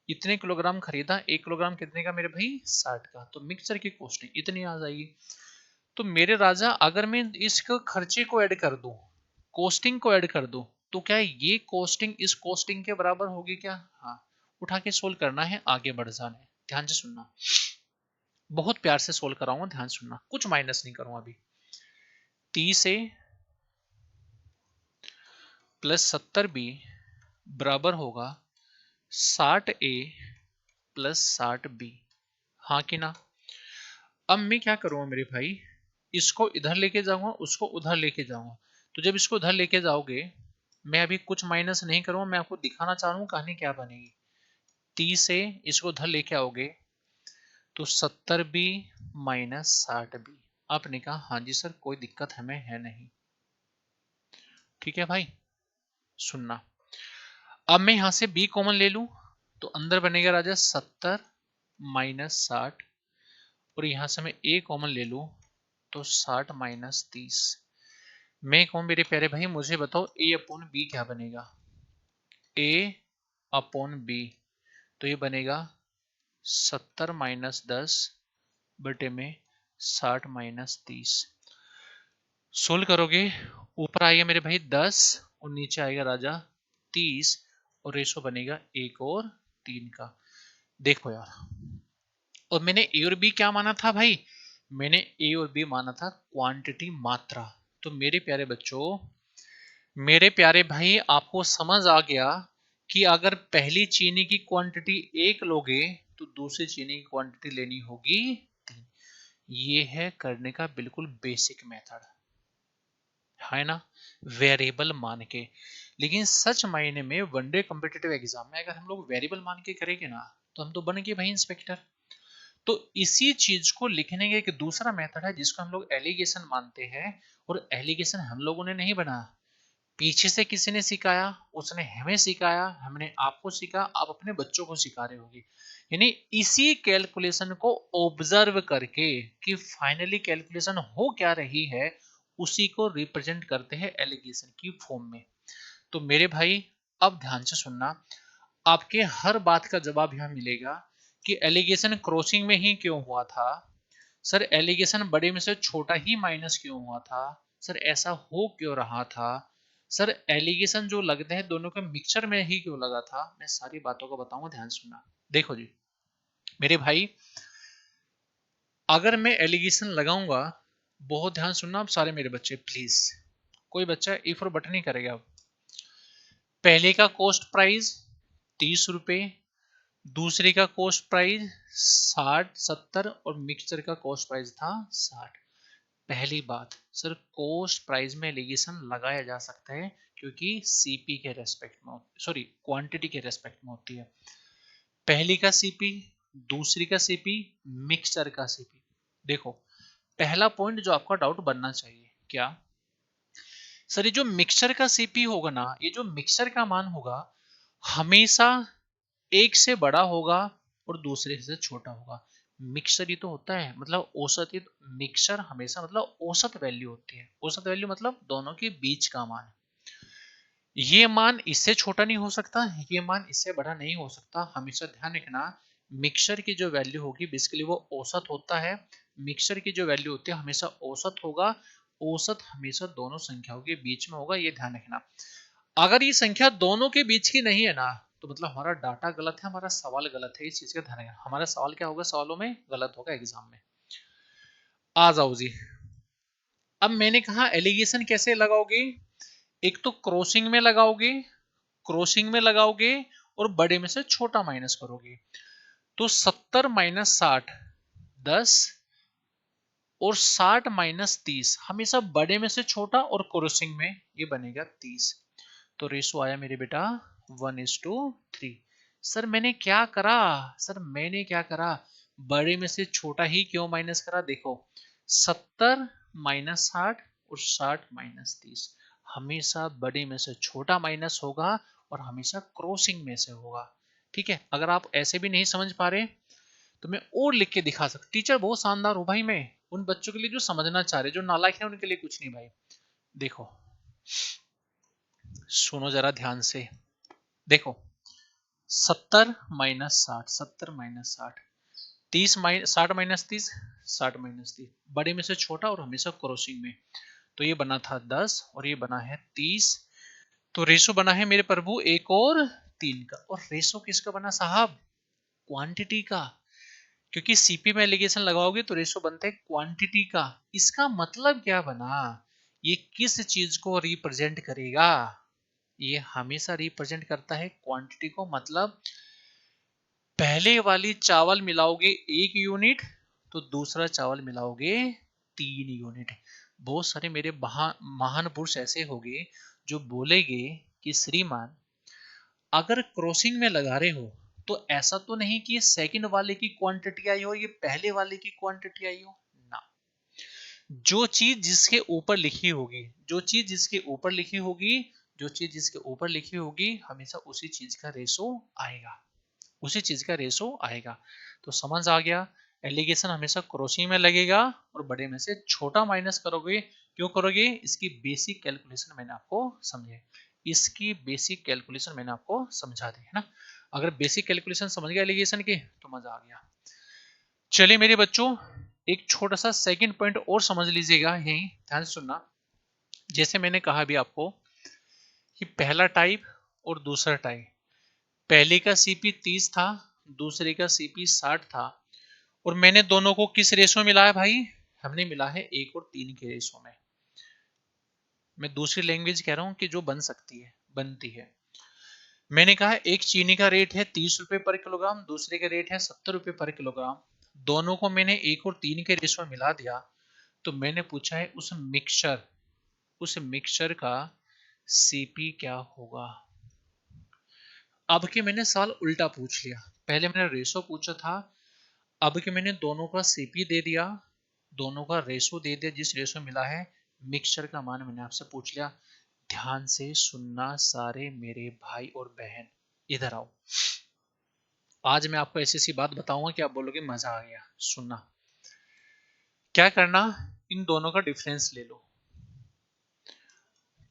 इतने किलोग्राम खरीदा, 1 किलोग्राम कितने का मेरे भाई, 60 का। तो मिक्सचर की कॉस्टिंग इतनी आ जाएगी। तो मेरे राजा अगर मैं इस खर्चे को ऐड कर दूं, कॉस्टिंग को ऐड कर दूं, तो क्या ये कॉस्टिंग इस कॉस्टिंग के बराबर होगी क्या? हाँ। उठा के सोल्व करना है, आगे बढ़ जाना है। ध्यान से सुनना, बहुत प्यार से सोल्व कराऊंगा, ध्यान सुनना, कुछ माइनस नहीं करूंगा अभी। 30A प्लस 70B बराबर होगा 60A प्लस 60B। हाँ कि ना। अब मैं क्या करूंगा मेरे भाई, इसको इधर लेके जाऊंगा, उसको उधर लेके जाऊंगा। तो जब इसको उधर लेके जाओगे, मैं अभी कुछ माइनस नहीं करूंगा, मैं आपको दिखाना चाह रहा हूँ कहानी क्या बनेगी। 30 से इसको उधर लेके आओगे तो 70B माइनस 60B। आपने कहा हाँ जी सर, कोई दिक्कत हमें है नहीं। ठीक है भाई, सुनना। अब मैं यहां से B कॉमन ले लूं, तो अंदर बनेगा राजा 70 माइनस 60। और यहां से मैं A कॉमन ले लूं, तो 60 माइनस 30। मैं कहूं मेरे प्यारे भाई, मुझे बताओ A अपॉन B क्या बनेगा। A अपॉन B, तो ये बनेगा 70 माइनस 10 बटे में 60 माइनस 30। सोल्व करोगे, ऊपर आएगा मेरे भाई 10 और नीचे आएगा राजा 30, और रेशो बनेगा 1 और 3 का। देखो यार, और मैंने ए और बी क्या माना था भाई, मैंने ए और बी माना था क्वांटिटी, मात्रा। तो मेरे प्यारे बच्चों, मेरे प्यारे भाई, आपको समझ आ गया कि अगर पहली चीनी की क्वांटिटी 1 लोगे, तो दूसरी चीनी की क्वांटिटी लेनी होगी 3। ये है करने का बिल्कुल बेसिक मेथड, है ना, वेरिएबल मान के। लेकिन सच मायने में वनडे कॉम्पिटिटिव एग्जाम में अगर हम लोग वेरिएबल मान के करेंगे ना, तो हम तो बन गए भाई इंस्पेक्टर। तो इसी चीज को लिखने का एक दूसरा मेथड है, जिसको हम लोग एलिगेशन मानते हैं। और एलिगेशन हम लोगों ने नहीं बनाया, पीछे से किसी ने सिखाया, उसने हमें सिखाया, हमने आपको सिखाया, आप अपने बच्चों को सिखा रहे होगी। यानी इसी कैलकुलेशन को ऑब्जर्व करके कि फाइनली कैलकुलेशन हो क्या रही है, उसी को रिप्रेजेंट करते हैं एलिगेशन की फॉर्म में। तो मेरे भाई अब ध्यान से सुनना, आपके हर बात का जवाब यहां मिलेगा कि एलिगेशन क्रॉसिंग में ही क्यों हुआ था, सर एलिगेशन बड़े में से छोटा ही माइनस क्यों हुआ था, सर ऐसा हो क्यों रहा था, सर एलिगेशन जो लगते हैं दोनों के मिक्सचर में ही क्यों लगा था, मैं सारी बातों को बताऊंगा, ध्यान सुनना। देखो जी मेरे भाई, अगर मैं एलिगेशन लगाऊंगा, बहुत ध्यान सुनना आप सारे मेरे बच्चे प्लीज, कोई बच्चा इफ और बट नहीं करेगा। अब पहले का कॉस्ट प्राइस 30 रुपए, दूसरे का कॉस्ट प्राइस 60 70, और मिक्सचर का कॉस्ट प्राइस था 60। पहली बात, सर कॉस्ट प्राइस में एलिगेशन लगाया जा सकता है, क्योंकि सीपी के रेस्पेक्ट में, सॉरी क्वांटिटी के रेस्पेक्ट में होती है। पहली का सीपी, दूसरी का सीपी, मिक्सचर का सीपी। देखो पहला पॉइंट जो आपका डाउट बनना चाहिए, क्या सर ये जो मिक्सचर का सीपी होगा ना, ये जो मिक्सचर का मान होगा, हमेशा एक से बड़ा होगा और दूसरे से छोटा होगा। मिक्सचर ही तो होता है, मतलब औसत ही। मिक्सचर हमेशा मतलब औसत वैल्यू होती है। औसत वैल्यू मतलब दोनों के बीच का मान। ये मान इससे छोटा नहीं हो सकता, ये मान इससे बड़ा नहीं हो सकता। हमेशा ध्यान रखना, मिक्सचर की जो वैल्यू होगी बेसिकली वो औसत होता है। मिक्सचर की जो वैल्यू होती है हमेशा औसत होगा। औसत हमेशा दोनों संख्याओं के बीच में होगा, ये ध्यान रखना। अगर ये संख्या दोनों के बीच की नहीं है ना, तो मतलब हमारा डाटा गलत है, हमारा सवाल गलत है। इस चीज का ध्यान रखना, हमारा सवाल क्या होगा, सवालों में गलत होगा एग्जाम में। आ जाओ जी, अब मैंने कहा एलिगेशन कैसे लगाओगे, एक तो क्रॉसिंग में लगाओगे, क्रॉसिंग में लगाओगे और बड़े में से छोटा माइनस करोगे। तो 70 माइनस 60 10, और 60 माइनस 30 हमेशा बड़े में से छोटा और क्रॉसिंग में ये बनेगा 30। तो रेशो आया मेरे बेटा 1:3। सर मैंने क्या करा, सर मैंने क्या करा, बड़े में से छोटा ही क्यों माइनस करा। देखो 70 माइनस 60 और 60 माइनस 30 हमेशा बड़े में से छोटा माइनस होगा और हमेशा क्रॉसिंग में से होगा। ठीक है, अगर आप ऐसे भी नहीं समझ पा रहे तो मैं और लिख के दिखा सकता। टीचर बहुत शानदार हूं भाई मैं, उन बच्चों के लिए जो समझना चाह रहे, जो नालायक है उनके लिए कुछ नहीं भाई। देखो सुनो जरा ध्यान से, देखो 70 minus 60, 70 minus 60, 30 minus 60 minus 30, 60 minus 30 बड़े में से छोटा और हमेशा क्रॉसिंग में। तो ये बना था 10 और ये बना है 30। तो रेशो बना है मेरे प्रभु 1 और 3 का। और रेशो किसका बना साहब, क्वांटिटी का। क्योंकि सीपी में एलिगेशन लगाओगे तो रेशो बनता है क्वांटिटी का। इसका मतलब क्या बना, ये किस चीज को रिप्रेजेंट करेगा, ये हमेशा रिप्रेजेंट करता है क्वांटिटी को। मतलब पहले वाली चावल मिलाओगे 1 यूनिट तो दूसरा चावल मिलाओगे 3 यूनिट। बहुत सारे मेरे महान पुरुष ऐसे होंगे जो बोलेंगे कि श्रीमान अगर क्रॉसिंग में लगा रहे हो तो ऐसा तो नहीं कि सेकंड वाले की क्वांटिटी आई हो ये पहले वाले की क्वांटिटी आई हो ना। जो चीज जिसके ऊपर लिखी होगी, जो चीज जिसके ऊपर लिखी होगी, जो चीज जिसके ऊपर लिखी होगी हमेशा उसी चीज का रेशो आएगा, उसी चीज का रेशो आएगा। तो समझ आ गया, एलिगेशन हमेशा क्रॉसिंग में लगेगा और बड़े में से छोटा माइनस करोगे। क्यों करोगे, इसकी बेसिक कैलकुलेशन मैंने आपको समझाई, इसकी बेसिक कैलकुलेशन मैंने आपको समझा दी है ना। अगर बेसिक कैलकुलेशन समझ गया एलिगेशन की तो मजा आ गया। चलिए मेरे बच्चों एक छोटा सा सेकंड पॉइंट और समझ लीजिएगा, यही ध्यान सुनना। जैसे मैंने कहा अभी आपको कि पहला टाइप और दूसरा टाइप, पहले का सीपी 30 था, दूसरे का सीपी 60 था, और मैंने दोनों को किस रेशो में मिलाया भाई, हमने मिला है 1 और 3 के रेशो में। मैं दूसरी लैंग्वेज कह रहा हूं कि जो बन सकती है बनती है। मैंने कहा एक चीनी का रेट है 30 रुपए पर किलोग्राम, दूसरे का रेट है 70 रुपए पर किलोग्राम, दोनों को मैंने 1 और 3 के रेशो में मिला दिया। तो मैंने पूछा है उस मिक्सचर का सीपी क्या होगा। अब के मैंने सवाल उल्टा पूछ लिया, पहले मैंने रेशो पूछा था, अब के मैंने दोनों का सीपी दे दिया, दोनों का रेशो दे दिया, जिस रेशो मिला है मिक्सचर का मान मैंने आपसे पूछ लिया। ध्यान से सुनना सारे मेरे भाई और बहन, इधर आओ। आज मैं आपको ऐसी सी बात बताऊंगा कि आप बोलोगे मजा आ गया। सुनना, क्या करना, इन दोनों का डिफरेंस ले लो।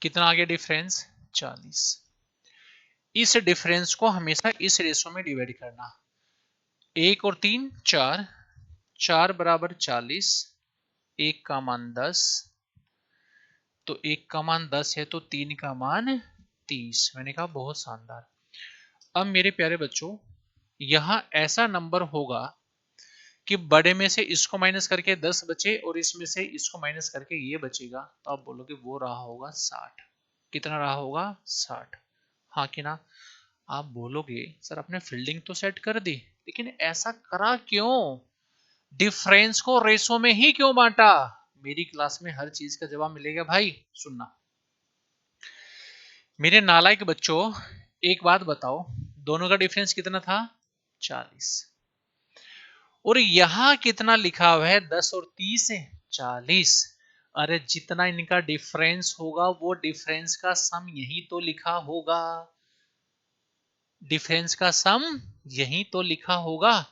कितना आ गया डिफरेंस, 40। इस डिफरेंस को हमेशा इस रेशो में डिवाइड करना, 1 और 3 4, 4 बराबर 40, 1 का मान 10, तो 1 का मान 10 है तो 3 का मान 30। मैंने कहा बहुत शानदार। अब मेरे प्यारे बच्चों यहां ऐसा नंबर होगा कि बड़े में से इसको माइनस करके 10 बचे और इसमें से इसको माइनस करके ये बचेगा, तो आप बोलोगे वो रहा होगा 60। कितना रहा होगा, 60। हाँ कि ना। आप बोलोगे सर आपने फील्डिंग तो सेट कर दी, लेकिन ऐसा करा क्यों, डिफरेंस को रेशो में ही क्यों बांटा। मेरी क्लास में हर चीज का जवाब मिलेगा भाई। सुनना मेरे नालायक बच्चों, एक बात बताओ, दोनों का डिफरेंस कितना था, 40, और यहां कितना लिखा हुआ है, 10 और 30 है 40। अरे जितना इनका डिफरेंस होगा वो डिफरेंस का सम यही तो लिखा होगा, डिफरेंस का सम यही तो लिखा होगा।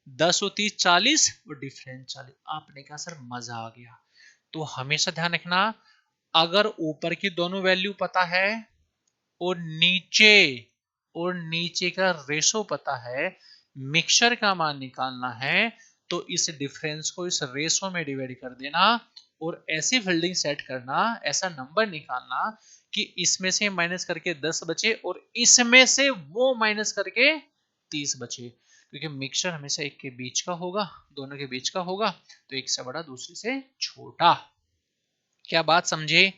10 और 30 40 और डिफरेंस 40। आपने कहा सर मजा आ गया। तो हमेशा ध्यान रखना, अगर ऊपर की दोनों वैल्यू पता है और नीचे का रेशो पता है, मिक्सचर का मान निकालना है, तो इस डिफरेंस को इस रेशो में डिवाइड कर देना और ऐसी फील्डिंग सेट करना, ऐसा नंबर निकालना कि इसमें से माइनस करके 10 बचे और इसमें से वो माइनस करके 30 बचे। क्योंकि मिक्सचर हमेशा एक के बीच का होगा, दोनों के बीच का होगा, तो एक से बड़ा दूसरे से छोटा। क्या बात समझे,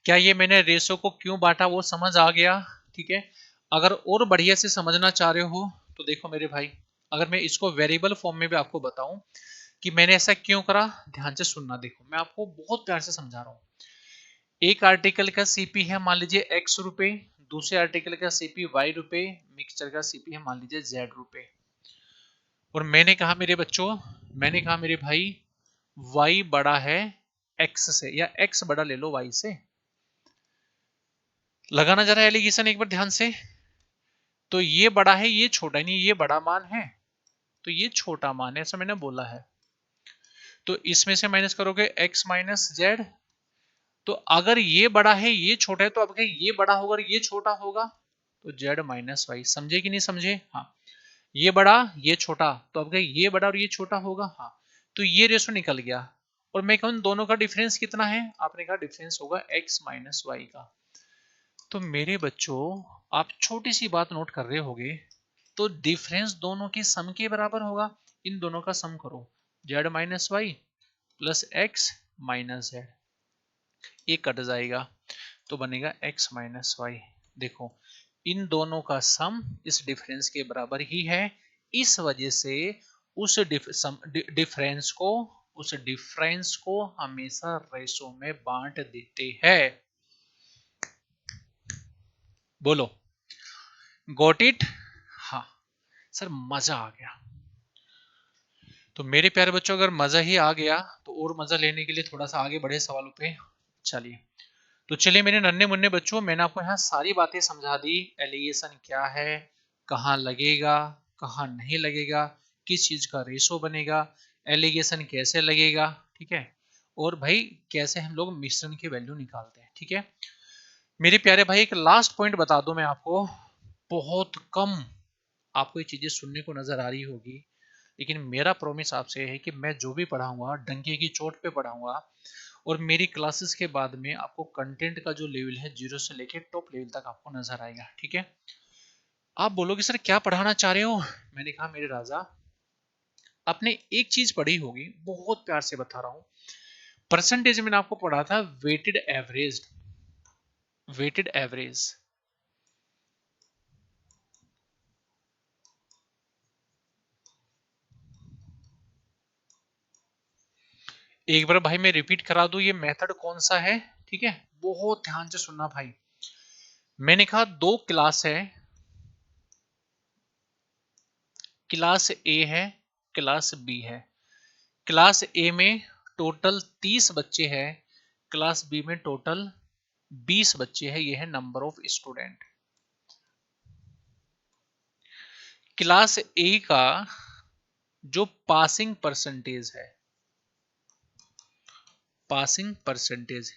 क्या ये मैंने रेशो को क्यों बांटा वो समझ आ गया। ठीक है, अगर और बढ़िया से समझना चाह रहे हो तो देखो मेरे भाई, अगर मैं इसको वेरिएबल फॉर्म में भी आपको बताऊं, कि मैंने ऐसा क्यों करा, ध्यान से सुनना। देखो मैं आपको बहुत प्यार से समझा रहा हूँ। एक आर्टिकल का सीपी है मान लीजिए x रुपए, दूसरे आर्टिकल का सीपी y रुपए, मिक्सचर का सीपी है मान लीजिए z रुपए। और मैंने कहा मेरे बच्चों, मैंने कहा मेरे भाई y बड़ा है x से, या x बड़ा ले लो y से। लगाना जरा एलिगेशन एक बार ध्यान से। तो ये बड़ा है ये छोटा, नहीं ये बड़ा मान है तो ये छोटा मान है, ऐसा मैंने बोला है। तो इसमें से माइनस करोगे x माइनस जेड। तो अगर ये बड़ा है ये छोटा है तो अब ये बड़ा होगा और ये छोटा होगा, तो z माइनस वाई। समझे कि नहीं समझे? हाँ, ये बड़ा ये छोटा, तो अब ये बड़ा और ये छोटा होगा। हाँ, तो ये रेशो निकल गया। और मैं कहूँ दोनों का डिफरेंस कितना है, आपने कहा डिफरेंस होगा x माइनस वाई का। तो मेरे बच्चों आप छोटी सी बात नोट कर रहे होगे, तो डिफरेंस दोनों के सम के बराबर होगा। इन दोनों का सम करो, z minus y plus x minus z, ये कट जाएगा तो बनेगा x माइनस वाई। देखो इन दोनों का सम इस डिफरेंस के बराबर ही है, इस वजह से उस डिफरेंस को हमेशा रेशो में बांट देते हैं। बोलो गॉट इट? हाँ सर, मजा आ गया। तो मेरे प्यारे बच्चों अगर मजा ही आ गया तो और मजा लेने के लिए थोड़ा सा आगे बढ़े सवालों पे। चलिए, तो चलिए मेरे नन्हे मुन्ने बच्चों, मैंने आपको यहाँ सारी बातें समझा दी। एलिगेशन क्या है, कहाँ लगेगा, कहाँ नहीं लगेगा, किस चीज का रेशो बनेगा, एलिगेशन कैसे लगेगा, ठीक है, और भाई कैसे हम लोग मिश्रण की वैल्यू निकालते हैं। ठीक है मेरे प्यारे भाई, एक लास्ट पॉइंट बता दूं मैं आपको। बहुत कम आपको ये चीजें सुनने को नजर आ रही होगी, लेकिन मेरा प्रॉमिस आपसे है कि मैं जो भी पढ़ाऊंगा डंके की चोट पे पढ़ाऊंगा। और मेरी क्लासेस के बाद में आपको कंटेंट का जो लेवल है जीरो से लेके टॉप लेवल तक आपको नजर आएगा। ठीक है, आप बोलोगे सर क्या पढ़ाना चाह रहे हो? मैंने कहा मेरे राजा, आपने एक चीज पढ़ी होगी, बहुत प्यार से बता रहा हूं। परसेंटेज मैंने आपको पढ़ा था वेटेड एवरेज। वेटेड एवरेज एक बार भाई मैं रिपीट करा दूं ये मेथड कौन सा है। ठीक है, बहुत ध्यान से सुनना भाई। मैंने कहा दो क्लास है, क्लास ए है, क्लास बी है। क्लास ए में टोटल 30 बच्चे हैं, क्लास बी में टोटल 20 बच्चे हैं। ये है नंबर ऑफ स्टूडेंट। क्लास ए का जो पासिंग परसेंटेज है, पासिंग परसेंटेज,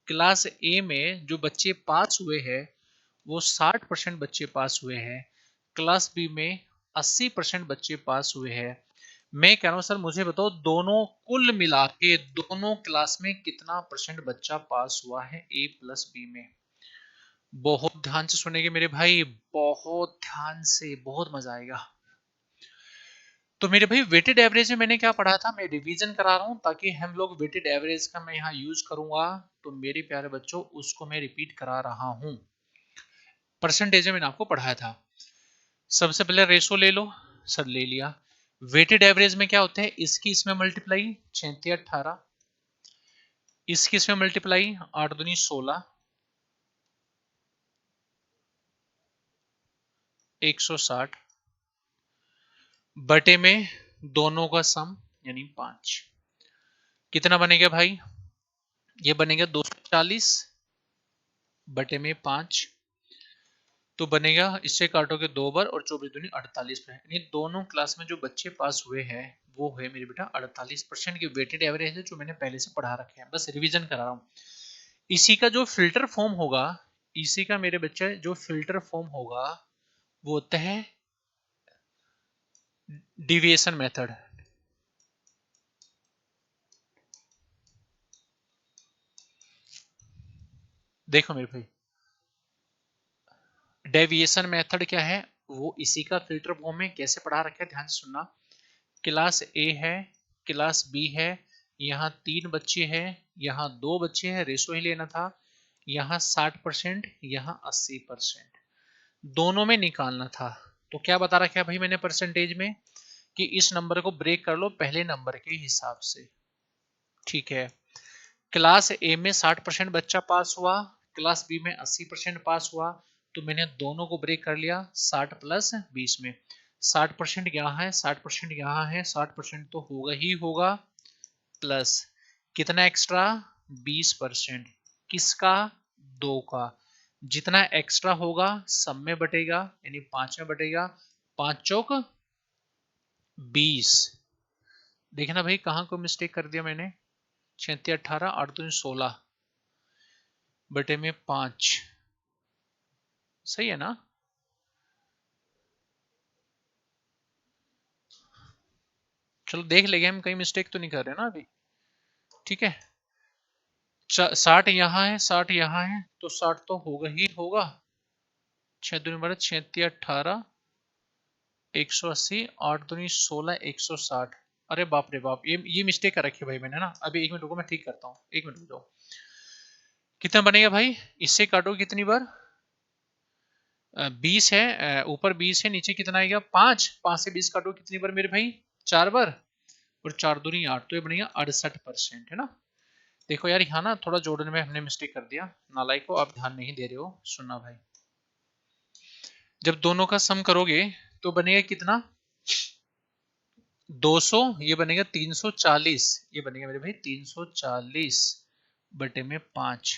क्लास ए में जो बच्चे पास हुए हैं वो 60% बच्चे पास हुए हैं, क्लास बी में 80% बच्चे पास हुए हैं। मैं कह रहा हूं सर मुझे बताओ दोनों कुल मिला के दोनों क्लास में कितना परसेंट बच्चा पास हुआ है ए प्लस बी में? बहुत ध्यान से सुनेंगे मेरे भाई, बहुत ध्यान से, बहुत मजा आएगा। तो मेरे भाई वेटेड एवरेज में मैंने क्या पढ़ा था, मैं रिवीजन करा रहा हूं ताकि हम लोग वेटेड एवरेज का मैं यहाँ यूज करूंगा। तो मेरे प्यारे बच्चों उसको मैं रिपीट करा रहा हूं। परसेंटेज में मैंने आपको पढ़ाया था। सबसे पहले रेशो ले लो, सर ले लिया। वेटेड एवरेज में क्या होते हैं, इसकी इसमें मल्टीप्लाई 36 18, इसकी इसमें मल्टीप्लाई 8 दूनी 16, 160 बटे में दोनों का सम यानी 5। कितना बनेगा भाई? ये बनेगा 240 बटे में 5। तो बनेगा, इससे काटोगे 2 बार और 24 दूनी 48। यानी दोनों क्लास में जो बच्चे पास हुए हैं वो है मेरे बेटा 48% की वेटेड एवरेज है, जो मैंने पहले से पढ़ा रखे हैं, बस रिवीजन करा रहा हूँ। इसी का जो फिल्टर फॉर्म होगा, इसी का मेरे बच्चे जो फिल्टर फॉर्म होगा वो होता है डिविएशन मेथड। देखो मेरे भाई, डेविएशन मेथड क्या है, वो इसी का फिल्टर फॉर्म में कैसे पढ़ा रखा है, ध्यान से सुनना। क्लास ए है, क्लास बी है, यहाँ 3 बच्चे हैं, यहाँ 2 बच्चे हैं, रेशो ही लेना था। यहाँ 60%, यहाँ 80%, दोनों में निकालना था। तो क्या बता रखा है भाई मैंने परसेंटेज में, कि इस नंबर को ब्रेक कर लो पहले नंबर के हिसाब से। ठीक है, क्लास ए में 60% बच्चा पास हुआ, क्लास बी में 80% पास हुआ, तो मैंने दोनों को ब्रेक कर लिया 60 प्लस 20 में। 60% यहाँ है, 60% यहाँ है, 60% तो होगा ही होगा, प्लस कितना एक्स्ट्रा 20%, किसका, 2 का। जितना एक्स्ट्रा होगा सब में बटेगा, यानी 5 में बटेगा, 5 चौक 20। देखना भाई कहाँ को मिस्टेक कर दिया मैंने, 36 18 8 2 16 बटे में 5, सही है ना। चलो देख लेंगे हम, कहीं मिस्टेक तो नहीं कर रहे ना अभी। ठीक है, 60 यहाँ है, 60 यहाँ है, तो 60 तो होगा ही होगा। 6 दूनी 12, 36 18 180, 8 दूनी 16 160। अरे बाप रे बाप, ये मिस्टेक कर रखी है भाई मैंने ना। अभी 1 मिनट रुको, मैं ठीक करता हूँ, 1 मिनट रुक जाओ। कितना बनेगा भाई, इससे काटो कितनी बार, 20 है, ऊपर 20 है, नीचे कितना आएगा 5, 5 से 20 काटो कितनी बार मेरे भाई, 4 बार, और 4 दूनी 8, तो ये बनेगा 68%, है ना। देखो यार यहाँ ना थोड़ा जोड़ने में हमने मिस्टेक कर दिया, नालायक को आप ध्यान नहीं दे रहे हो। सुनना भाई, जब दोनों का सम करोगे तो बनेगा कितना, 200, ये बनेगा 340, ये बनेगा मेरे भाई 340 बटे में 5,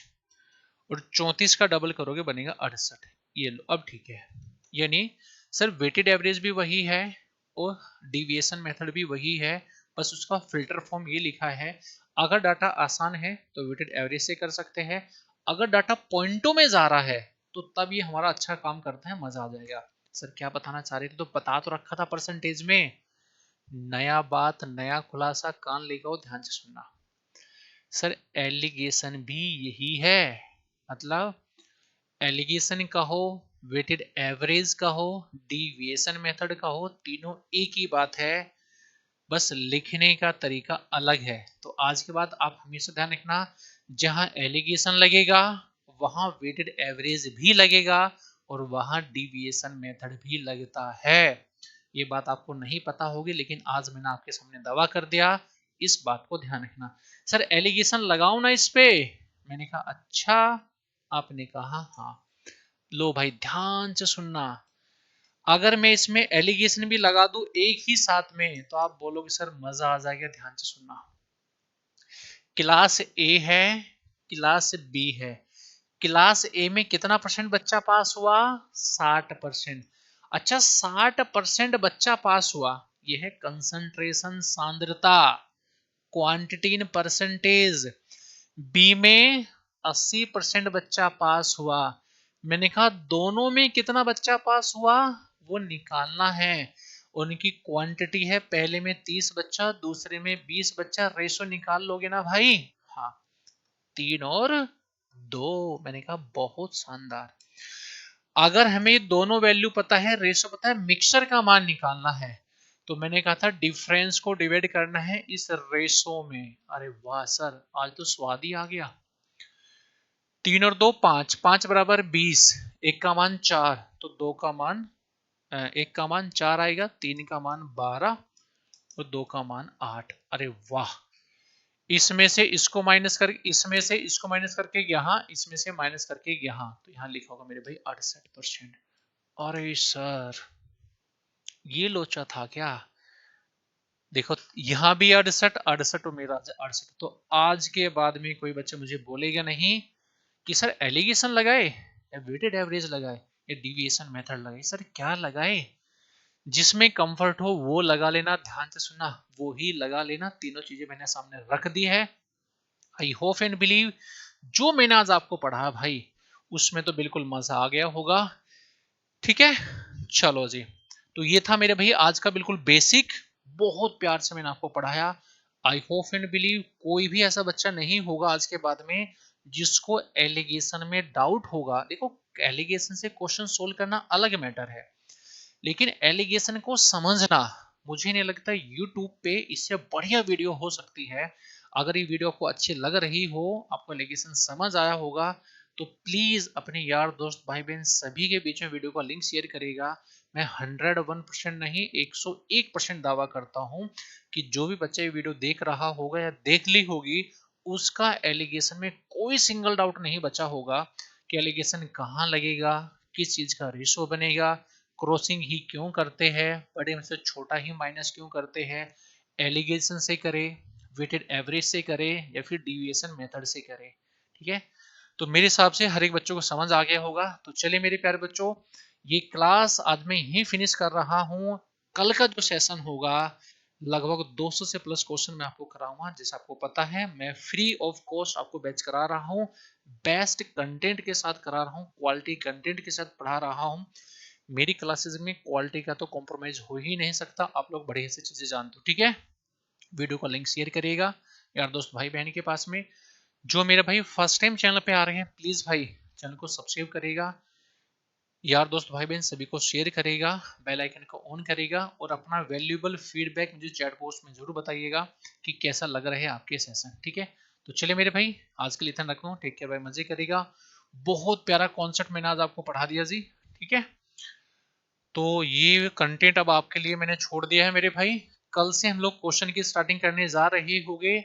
और 34 का डबल करोगे बनेगा 68। ये लो, अब ठीक है। यानी सर वेटेड एवरेज भी वही है और डिविएशन मेथड भी वही है, बस उसका फिल्टर फॉर्म ये लिखा है। अगर डाटा आसान है तो वेटेड एवरेज से कर सकते हैं, अगर डाटा पॉइंटों में जा रहा है तो तब ये हमारा अच्छा काम करता है, मजा आ जाएगा। सर क्या बताना चाह रहे थे, तो बता तो रखा था परसेंटेज में। नया बात, नया खुलासा, कान लगाओ, ध्यान से सुनना। सर एलिगेशन भी यही है, मतलब एलिगेशन कहो, वेटेड एवरेज कहो, डिविएशन मेथड कहो, तीनों एक ही बात है, बस लिखने का तरीका अलग है। तो आज के बाद आप हमेशा ध्यान रखना, जहां एलिगेशन लगेगा वहां वेटेड एवरेज भी लगेगा और वहां डिविएशन मेथड भी लगता है। ये बात आपको नहीं पता होगी, लेकिन आज मैंने आपके सामने दावा कर दिया, इस बात को ध्यान रखना। सर एलिगेशन लगाओ ना इस पे, मैंने कहा अच्छा, आपने कहा हाँ। लो भाई ध्यान से सुनना, अगर मैं इसमें एलिगेशन भी लगा दूं एक ही साथ में तो आप बोलोगे सर मजा आ जाएगा। ध्यान से सुनना, क्लास ए है, क्लास बी है, क्लास ए में कितना परसेंट बच्चा पास हुआ, 60%। अच्छा 60% बच्चा पास हुआ, यह है कंसंट्रेशन सांद्रता, क्वांटिटी इन परसेंटेज। बी में 80% बच्चा पास हुआ, मैंने कहा दोनों में कितना बच्चा पास हुआ वो निकालना है। उनकी क्वांटिटी है, पहले में 30 बच्चा, दूसरे में 20 बच्चा, रेशो निकाल लोगे ना भाई। हाँ, 3 और 2, मैंने कहा बहुत शानदार। अगर हमें दोनों वैल्यू पता है, रेशो पता है, मिक्सचर का मान निकालना है, तो मैंने कहा था डिफरेंस को डिवाइड करना है इस रेशो में। अरे वाह सर, आज तो स्वाद ही आ गया। 3 और 2 5, 5 बराबर 20, एक का मान 4, तो 2 का मान, एक का मान 4 आएगा, 3 का मान 12 और 2 का मान 8। अरे वाह, इसमें से इसको माइनस कर, इसमें से इसको माइनस करके यहाँ, इसमें से माइनस करके यहाँ, तो यहाँ लिखा होगा मेरे भाई 68%। अरे सर ये लोचा था क्या, देखो यहाँ भी 68, 68 और मेरा 68, तो आज के बाद में कोई बच्चा मुझे बोलेगा नहीं कि सर एलिगेशन लगाए या वेटेड एवरेज लगाए या डिविएशन मेथड लगाए। सर क्या लगाए, जिसमें कंफर्ट हो वो लगा लेना, ध्यान से सुनना, वो ही लगा लेना। तीनों चीजें मैंने सामने रख दी है। आई होप एंड बिलीव जो मैंने आज आपको पढ़ा भाई उसमें तो बिल्कुल मजा आ गया होगा। ठीक है, चलो जी, तो ये था मेरे भाई आज का बिल्कुल बेसिक, बहुत प्यार से मैंने आपको पढ़ाया। आई होप एंड बिलीव कोई भी ऐसा बच्चा नहीं होगा आज के बाद में जिसको एलिगेशन में डाउट होगा। देखो एलिगेशन से क्वेश्चन सोल्व करना अलग मैटर है, लेकिन एलिगेशन को समझना, मुझे नहीं लगता यूट्यूब पे इससे बढ़िया वीडियो हो सकती है। अगर ये वीडियो आपको अच्छी लग रही हो, आपको एलिगेशन समझ आया होगा, तो प्लीज अपने यार दोस्त भाई बहन सभी के बीच में वीडियो का लिंक शेयर करेगा। मैं 101% नहीं 101% दावा करता हूं कि जो भी बच्चा ये वीडियो देख रहा होगा या देख ली होगी, उसका एलिगेशन में कोई सिंगल डाउट नहीं बचा होगा कि एलिगेशन कहाँ लगेगा, किस चीज का रेशो बनेगा, क्रॉसिंग ही क्यों करते हैं, बड़े में से छोटा ही माइनस क्यों करते हैं, एलिगेशन से करे, वेटेड एवरेज से करे, या फिर डिविएशन मेथड से करे। ठीक है, तो मेरे हिसाब से हर एक बच्चों को समझ आ गया होगा। तो चलिए मेरे प्यारे बच्चों, ये क्लास आज मैं यही फिनिश कर रहा हूँ। कल का जो सेशन होगा लगभग 200 से प्लस क्वेश्चन मैं आपको कराऊंगा। जैसे आपको पता है मैं फ्री ऑफ कॉस्ट आपको बैच करा रहा हूँ, बेस्ट कंटेंट के साथ करा रहा हूँ, क्वालिटी कंटेंट के साथ पढ़ा रहा हूँ। मेरी क्लासेस में क्वालिटी का तो कॉम्प्रोमाइज हो ही नहीं सकता, आप लोग बड़ी ऐसी चीजें जानते हो। ठीक है, वीडियो का लिंक शेयर करिएगा यार दोस्त भाई बहन के पास में। जो मेरे भाई फर्स्ट टाइम चैनल पे आ रहे हैं, प्लीज भाई चैनल को सब्सक्राइब करेगा, यार दोस्त भाई बहन सभी को शेयर करेगा, बेल आइकन को ऑन करेगा, और अपना वैल्यूएबल फीडबैक मुझे चैट बॉक्स में जरूर बताइएगा कि कैसा लग रहा है आपके सेशन। ठीक है, तो चलिए मेरे भाई आज के लिए इतना रखूँ, टेक केयर भाई, मजे करेगा। बहुत प्यारा कॉन्सेप्ट मैंने आज आपको पढ़ा दिया जी। ठीक है, तो ये कंटेंट अब आपके लिए मैंने छोड़ दिया है मेरे भाई। कल से हम लोग क्वेश्चन की स्टार्टिंग करने जा रहे होंगे,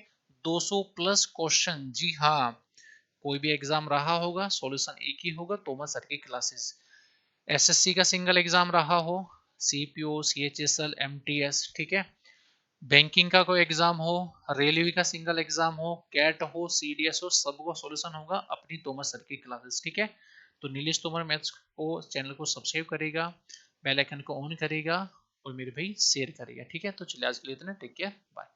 200 प्लस क्वेश्चन। जी हाँ, कोई भी एग्जाम रहा होगा सॉल्यूशन एक ही होगा, तोमस सर की क्लासेस। एसएससी का सिंगल एग्जाम रहा हो, सीपीओ, सीएचएसएल, एमटीएस, ठीक है, बैंकिंग का कोई एग्जाम हो, रेलवे का सिंगल एग्जाम हो, कैट हो, सीडीएस हो, सबका सॉल्यूशन होगा अपनी तोमस सर की क्लासेस। ठीक है, तो नीलेश तोमर मैथ्स को चैनल को सब्सक्राइब करेगा, बेल आइकन को ऑन करेगा, और मेरे भाई शेयर करेगा। ठीक है, तो चलिए आज के लिए इतना, टेक केयर, बाय।